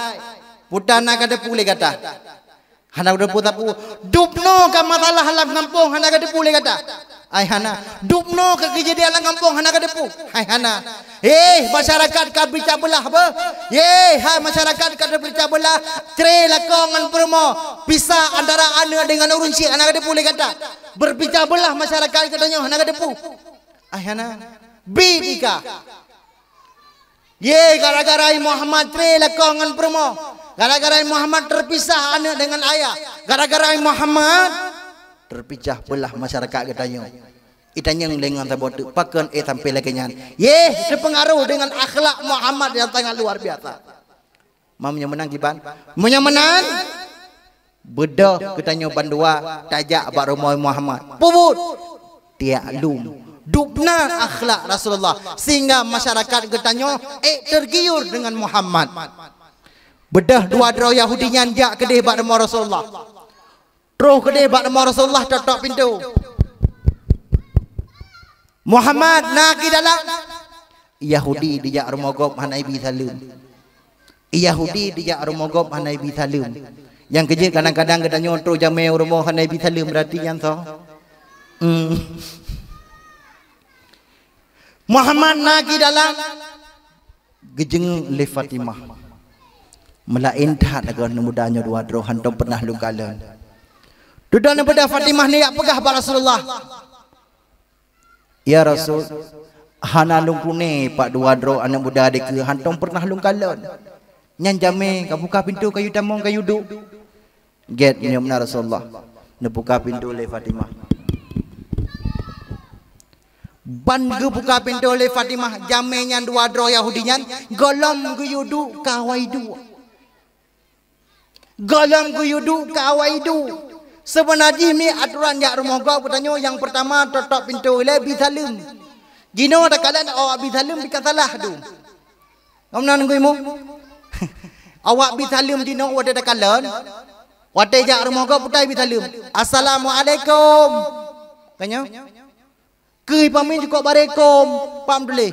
puta nak ada pulih kata hana udah puta pu dupno ka masalah halam kampung hana ada pulih kata ai hana dupno ke kejadian alam kampung hana ada pu hai hana masyarakat kad berpecah belah apa hai masyarakat kad berpecah belah tre lakongan permo pisah antara ana dengan urunci anak ada pulih kata berpecah belah masyarakat katanya anak ada pu ai hana bidika gara-gara Muhammad tre lakongan permo gara-gara Muhammad terpisah anak dengan ayah gara-gara Muhammad terpecah belah masyarakat katanya. Itanya dengan tabotu pakan sampai lagi nyan. Terpengaruh dengan akhlak Muhammad yang sangat luar biasa. Mamnya menang giban. Mamnya menang. Bedah katanya bandua tajak bak rumah Muhammad. Pubut. Tiaklum. Dubna akhlak Rasulullah sehingga masyarakat katanya tergiur dengan Muhammad. Bedah dua draw Yahudi nyanjak kedih bak rumah Rasulullah. Terus kedih bak rumah Rasulullah tutup pintu. Muhammad nak di dalam Yahudi dijak rumogop hanai bi salim. Yahudi dijak rumogop hanai bi salim. Yang kerja kadang-kadang katanya untuk jamai rumah hanai bi salim berarti yang tu. Muhammad nak di dalam gejeng le Fatimah. Melain tak agar mudanya dua dro hantam pernah lukalan. Dudan pada Fatimah ni pegah pada Rasulullah. Ya Rasul, hana lungkune pak dua dro anak muda adik ke hantam pernah lungkalon. Nyan jame ka buka pintu kayu tamong kayu duk. Get ni benar Rasulullah. Ne buka pintu oleh Fatimah. Ban ge buka pintu oleh Fatimah jame nyan dua dro Yahudi nyan golom guyudu kawaidu. Golom guyudu kawaidu. Sebenarnya ni aturan jak rumah kau bertanya yang pertama tutup pintu oleh bisalim. Jino ada kalian awak bisalim bika salah tu. Kamu nak nunggu imu? Awak bisalim jino ada kalian. Wate jak rumah kau putai bisalim. Assalamualaikum. Kanya? Kui pamin cukup barekom. Pam dulu.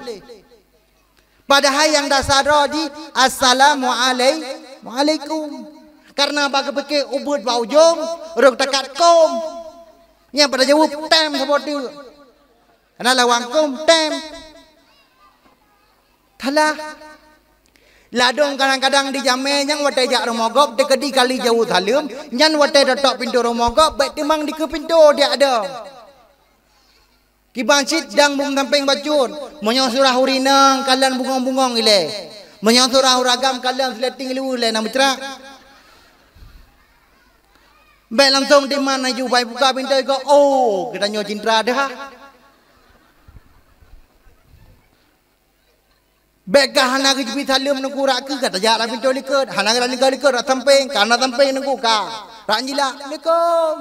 Padahal yang dasar roji Assalamualaikum. Karena bagi pikir ubud bau jom, orang takat kom. Yang pada jawab tem seperti itu. Karena lawang kom tem. Thalah. Ladong kadang-kadang dijame yang watai jak romogop dekedi kali jauh thalum, nyan watai datok pintu romogop, baik timang di ke pintu dia ada. Kibang cit dang bung tamping bacun, menyong surah hurinang kalian bungong-bungong ile. Menyong surah huragam kalian seleting liu ile nak bercerak. Baik langsung di mana you baik buka pintu ko kita nyo cinta dah. Bekah hana ke jibi salim nunggu rak ke kata jarak pintu liket. Hana ke liket liket rak samping karena samping nunggu ka. Rak jila likum.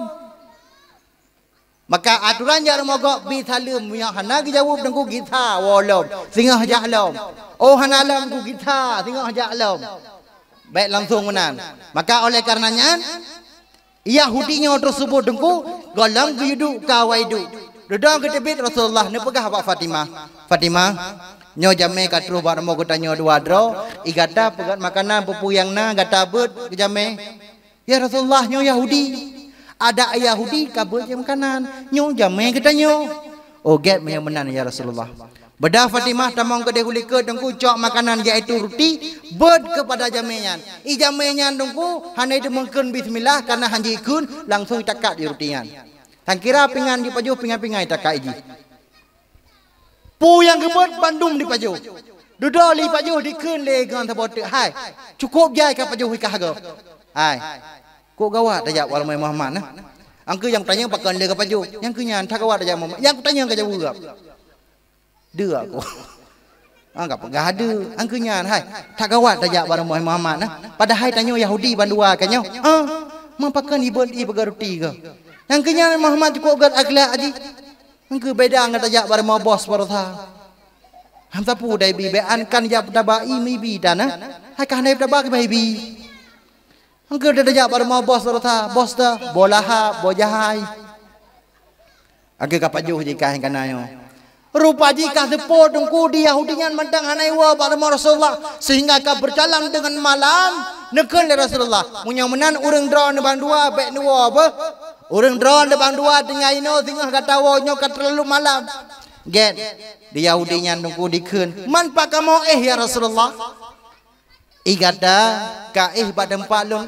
Maka aturan jangan mogok bi salim yang hana ke jawab nunggu kita walom. Singa jalom. Oh hana lam nunggu kita singa jalom. Baik langsung menan. Maka oleh karenanya Yahudinya tersebut nunggu golam hidup kawaidu. Dedang ketebit Rasulullah ne pegah Pak Fatimah. Fatimah nyo jame katru bar mo kota nyo dua dro igata pegat makanan pupuyang na gata bet jame. Ya Rasulullah nyo Yahudi. Ada Yahudi kabut yang makanan nyo jame kata nyo. Oh get yang menan ya Rasulullah. Beda Fatimah tamang ke dehuli ke dengku cok makanan iaitu roti bet kepada jamenyan. I jamenyan dengku hanya itu mungkin bismillah karena hanji ikun langsung takat di rotian. Tak kira pingan di paju pingan-pingan takat iji. Pu yang kebet Bandung di paju. Duduk di paju dikun legan tabotek. Hai, cukup jai ke paju hikah go. Hai. Kok gawat dah jawab Walau Muhammad nah. Angku yang tanya pakai le ke paju. Yang kunyan tak gawat dah jawab Muhammad. Yang tanya ke jawab gap. Dia aku. Anggap enggak ada. Angkunya hai. Tak gawat dah jawab Walau Muhammad nah. Padahal tanya Yahudi bandua kan nyo. Mampakan ibon i begaruti ke. Yang kenya Muhammad cukup gat akhlak aji. Engke beda ngat ajak bar mau bos barotha. Ham sapu dai bi be an kan ya daba i mi bi dana. Hai kan dai daba ke bi. Engke dah ajak bar mau bos barotha. Bos dah bolaha bojahai. Age kapajuh jika hang kanayo. Rupa jika sepot dengku di Yahudinya mentang hanai wa bar Rasulullah sehingga ka berjalan dengan malam nekel Rasulullah. Munya menan urang dra ne bandua be ne wa apa? Orang drone depan dua dengan ino tinggal kata wonyo kat terlalu malam. Get di Yahudinya nunggu dikun. Man pakamo ya Rasulullah. Igada ka badem palung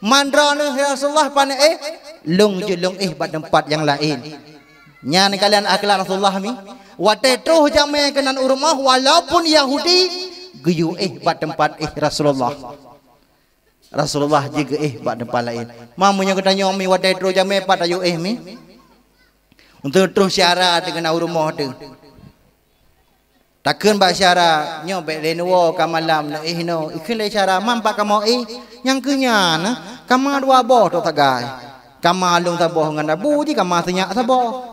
Man drone ya Rasulullah pan lung julung badem pat yang lain. Nyan kalian akhlak Rasulullah mi. Wate tuh jame kenan urmah walaupun Yahudi guyu badem pat Rasulullah. Rasulullah juga bak depan lain. Mamunya ketanya mi wadai terus jame pat ayu mi. Untuk terus syarat dengan rumah tu. Takkan bak syarat nyo bek lenwo ka malam na no. Ikun le syarat mampak kamo yang kenya na kama dua boh to tagai. Kama lung taboh ngan abu ji kama senyak taboh.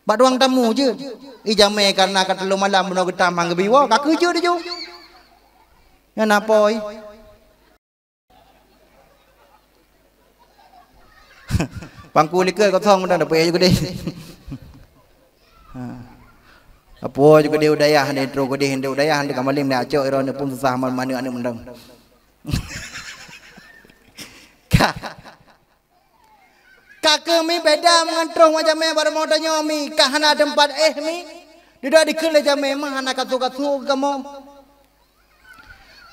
Bak doang tamu je. I jame karena kat telu malam beno getam hang biwa ka kerja dia jo. Ya napoi. Pangku liker kau thong dah dapat juga deh. Apa juga dia udayah ni terus dia hendak udayah hendak kamalim ni acok iron pun susah mana ane mendang. Kakak mi beda mengantrong macam me baru mau tanya mi kahana tempat mi. Dia dah dikel aja memang anak katu kamu.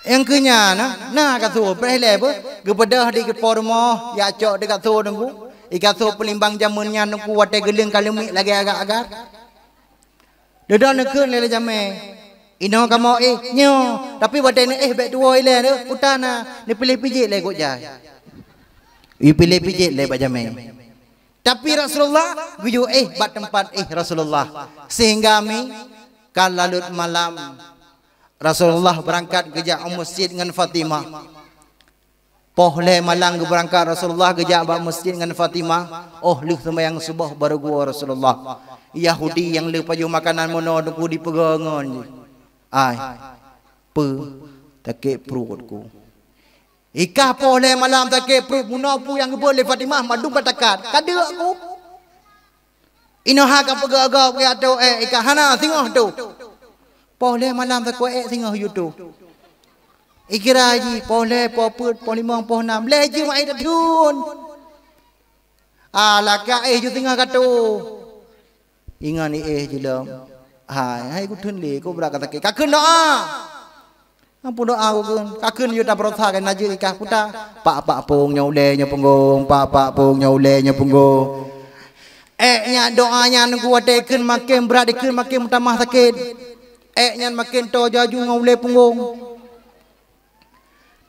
Yang kenya nah katu perle apa gebedah di pormo ya acok di katu nunggu ikatu pelimbang jamunnya nunggu wate geleng kalumi lagi agak-agak dia nekun le jame ino kamu nyo tapi wate ni bet dua ile tu utana ni pilih pijit le kok jai i pilih pijit le bajame tapi Rasulullah guyu bat tempat Rasulullah sehingga mi kalalut malam Rasulullah berangkat ke masjid dengan Fatimah. Pohle malang berangkat Rasulullah ke masjid dengan Fatimah. Oh lu sembahyang subuh baru gua Rasulullah. Yahudi yang lu paju makanan mono ku di pegangan. Ai. Takik perutku. Ikah pohle malam takik perut mono pu yang boleh Fatimah madu batakat. Kada aku. Ino ha ka pegaga ke atau ikah hana tengok tu. Boleh malam tak kuat tengah YouTube. Ikira haji boleh poput polimong poh enam leju mai datun. Alaka je tengah katu. Ingat ni jelam. Hai ku thun le ku beraka tak kakun doa. Ampun doa ku kun. Kakun yo dah berotha kan naji ikah puta. Pak pung nyaule nya punggung, pak pung nyaule nya punggung. Nya doanya nunggu watekeun makin berat dikeun makin mutamah sakit. Nyan makin to jaju ngaule punggung.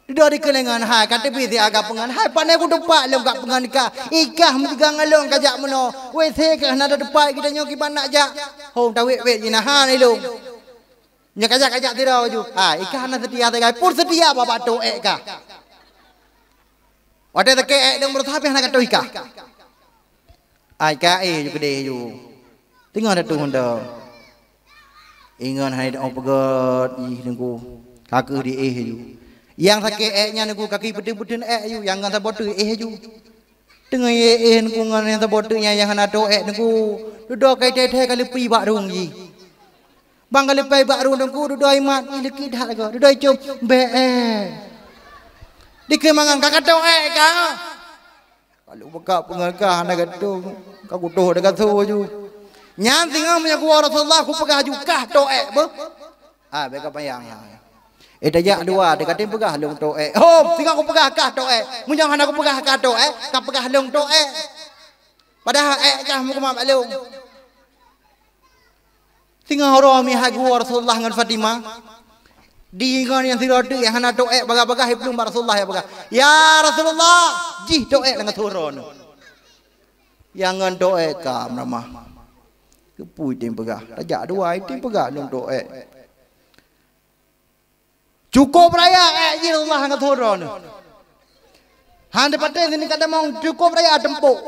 Dia di kelengan hai kata bizi agak pengan hai pandai ku depak le gak pengan nikah. Ikah menjegang along kajak meno. We the ke nada depak kita nyoki ban nak jak. Hom tawik wet jina ha ni lu. Nya kajak-kajak tira ju. Ikan na setia tegai pun setia bapa doe ka. Wate teke deng berthapi hana ka toika. Ka ju gede ju. Tinggal ada tu honda. Ingat hai dong pegat nengku kaki di ju. Yang teke nya nengku kaki beden-beden ju yang ngata botu ju. Tengah nengku ngan ngata botunya yang hana doe nengku duduk kai teh kali pi bak rung ji. Bang kali pai bak rung nengku duduk imat ni lekit dah lagu. Duduk cum be. Dikemangan kakak doe ka. Kalau buka pengalkah nak gaduh kau kutuh dekat tu ju. Nyan tinggal punya kuah Rasulullah aku pegah juga doe be. Beka payang. Dajak dua dekat pegah long doe. Tinggal aku pegah kah doe. Mun jangan aku pegah kah doe, kau pegah long doe. Padahal kah mu mak long. Tinggal orang mi hagu Rasulullah dengan Fatimah. Di ngan yang tidak ada yang hana doe baga-baga hiblum Rasulullah ya baga. Ya Rasulullah, jih doe dengan turun. Yang ngan doe ka ramah. Kepui tim pegah. Tajak dua tim pegah long doe. Cukup raya ji Allah dengan turun. Hande paten ini kata mau cukup raya tempuk.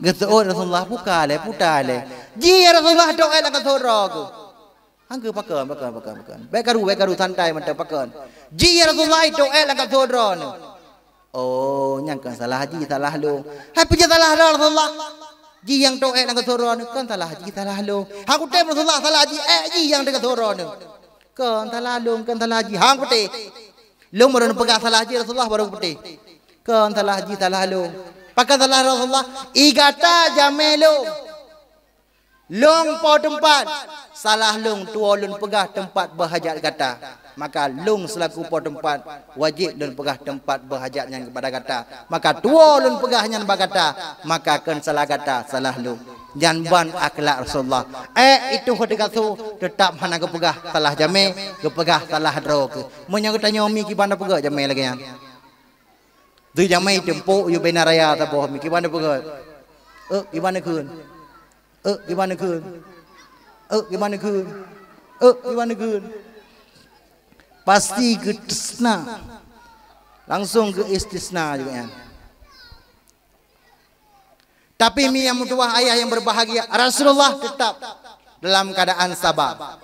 Geseut Rasulullah buka le putar le. Ji Rasulullah doe dengan turun. Hangga pakan. Bekaru santai mantap pakan. Ji Rasulullah doe dengan turun. Nyangkan salah ji salah lu. Hai punya salah Rasulullah. Ji yang doe dengan turun kan salah ji salah lu. Hang kutem Rasulullah salah ji ji yang dengan turun. Kan salah lu kan salah ji hang putih. Lu baru pegang salah ji Rasulullah baru putih. Kan salah ji salah lu. Pakai salah Rasulullah igata jamelu. Long po tempat salah long tua lun pegah tempat berhajat kata. Maka lung selaku po tempat wajib lun pegah tempat berhajatnya kepada kata. Maka tua lun pegahnya berkata, maka kan salah kata salah lung. Jangan ban akhlak Rasulullah. Itu ketika tu tetap hana ke pegah salah jame, ke pegah salah drog. Munya tanya mi ki bana pegah jame lagi yang. Tu jame tempuk yu bena raya ta boh mi ki bana pegah. Gimana kun? Gimana kun? Gimana kun? Gimana kun? Pasti ke tisna. Langsung ke istisna juga ya. Tapi mi yang mutuah ayah yang berbahagia, Rasulullah tetap dalam keadaan sabar.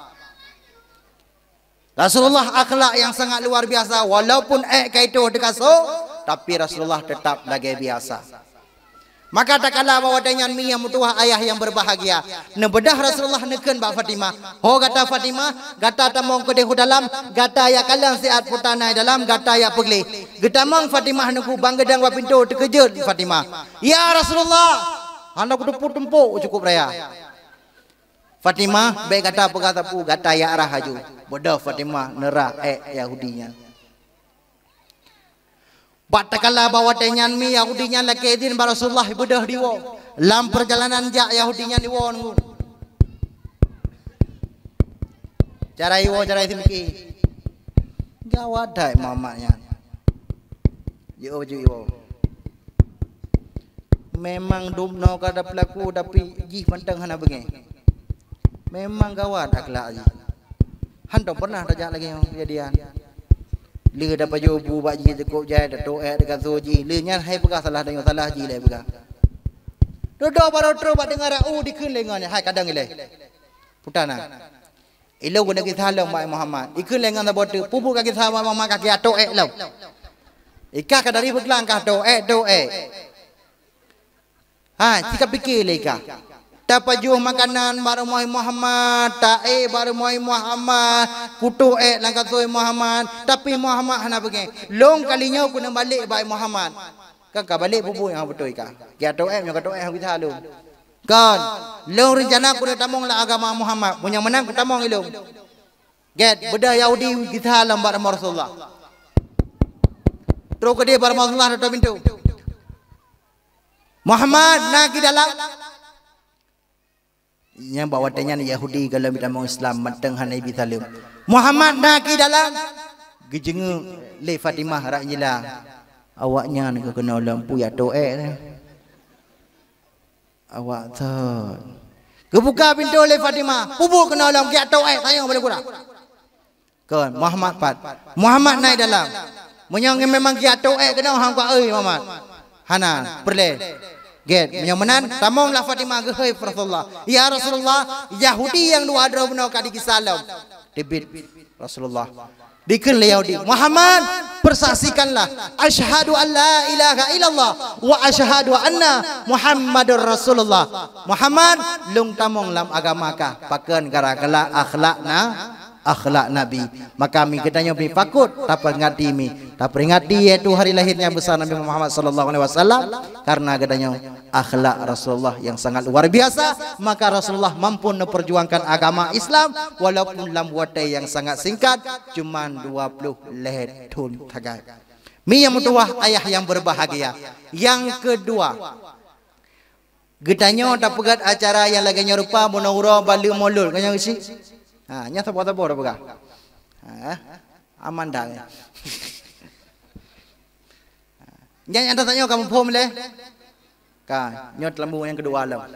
Rasulullah akhlak yang sangat luar biasa, walaupun kaitu dekat tapi Rasulullah tetap lagi biasa. Maka tak kala bawa dengan mi yang mutuah ayah yang berbahagia. Nebedah Rasulullah neken ba Fatimah. Gata Fatimah, gata tamong ke dehu dalam, gata ya kalang siat putanai dalam, gata ya pegli. Getamang Fatimah nuku banggedang ba pintu terkejut Fatimah. Ya Rasulullah, anda kudu tempuk cukup raya. Fatimah baik kata pegata pu gata ya arah haju. Bodoh Fatimah nerah Yahudinya. Batakala bawa tenyan mi Yahudinya laki edin ba Rasulullah bedah diwo. Lam perjalanan jak Yahudinya diwo nunggu. Cara iwo cara isimki. Gawat dai mamanya. Yo iwo. Memang dumno kada pelaku tapi jih pantang hana bengi. Memang gawat akhlak ji. Hanto pernah tajak lagi kejadian. Lih dapat jobu bak ji cukup jai dato dekat soji. Lih nyan hai pegah salah dengan salah ji le pegah. Dodo baru tro bak dengar dikun lengannya hai kadang ile. Putana. Ilo guna kita long bak Muhammad. Ikun lengan da botu pupu kaki sama mama kaki ato lo. Ika kadari beglang kah do jika pikir leka. Dapat jual makanan baru Muhammad, baru Muhammad, kutu langkah soy Muhammad, tapi Muhammad hana begini. Long kalinya aku nak balik baik Muhammad. Kan balik bubu yang betul ka. Dia yang kata yang kita lu. Kan, long rencana aku nak tamong lah agama Muhammad. Punya menang aku tamong ilung. Get beda Yahudi kita alam baru Rasulullah. Terus ke dia baru Rasulullah datang pintu. Muhammad nak di dalam. Yang bawa tanya Yahudi kalau kita mau Islam mateng hanai bitalim. Muhammad nak di dalam. Gejengu le Fatimah rakjila. Awaknya nak kena lampu ya doe. Awak tu. Kebuka pintu oleh Fatimah. Pubu kena dalam kiat tau tanya boleh kurang. Kan Muhammad pat. Muhammad naik dalam. Menyang memang kiat tau kena hang kuat Muhammad. Hana perle. Get menyamenan tamonglah Fatimah ke hai Rasulullah. Ya Rasulullah, Yahudi yang dua ada benar kadi kisalam. Debit Rasulullah. Dikeliau di Muhammad persaksikanlah asyhadu an la ilaha illallah wa asyhadu anna Muhammadur Rasulullah. Muhammad lung tamong lam agama ka pakeun gara-gara akhlak Nabi. Maka kami kedanya bi fakut tak peringati mi. Tak peringati yaitu hari lahirnya besar Nabi Muhammad sallallahu alaihi wasallam karena kedanya akhlak Rasulullah yang sangat luar biasa. Maka Rasulullah mampu memperjuangkan agama Islam walaupun dalam waktu yang sangat singkat, cuman 20 tahun tagai. Mi yang mutuah ayah yang berbahagia. Yang kedua, gedanya tak pegat acara yang lagi nyerupa munawara balu molul kanya isi. Ha, nya apa dah pegang. Aman dah. Jangan tanya kamu pom leh. Ka, nyot lembu yang kedua lam.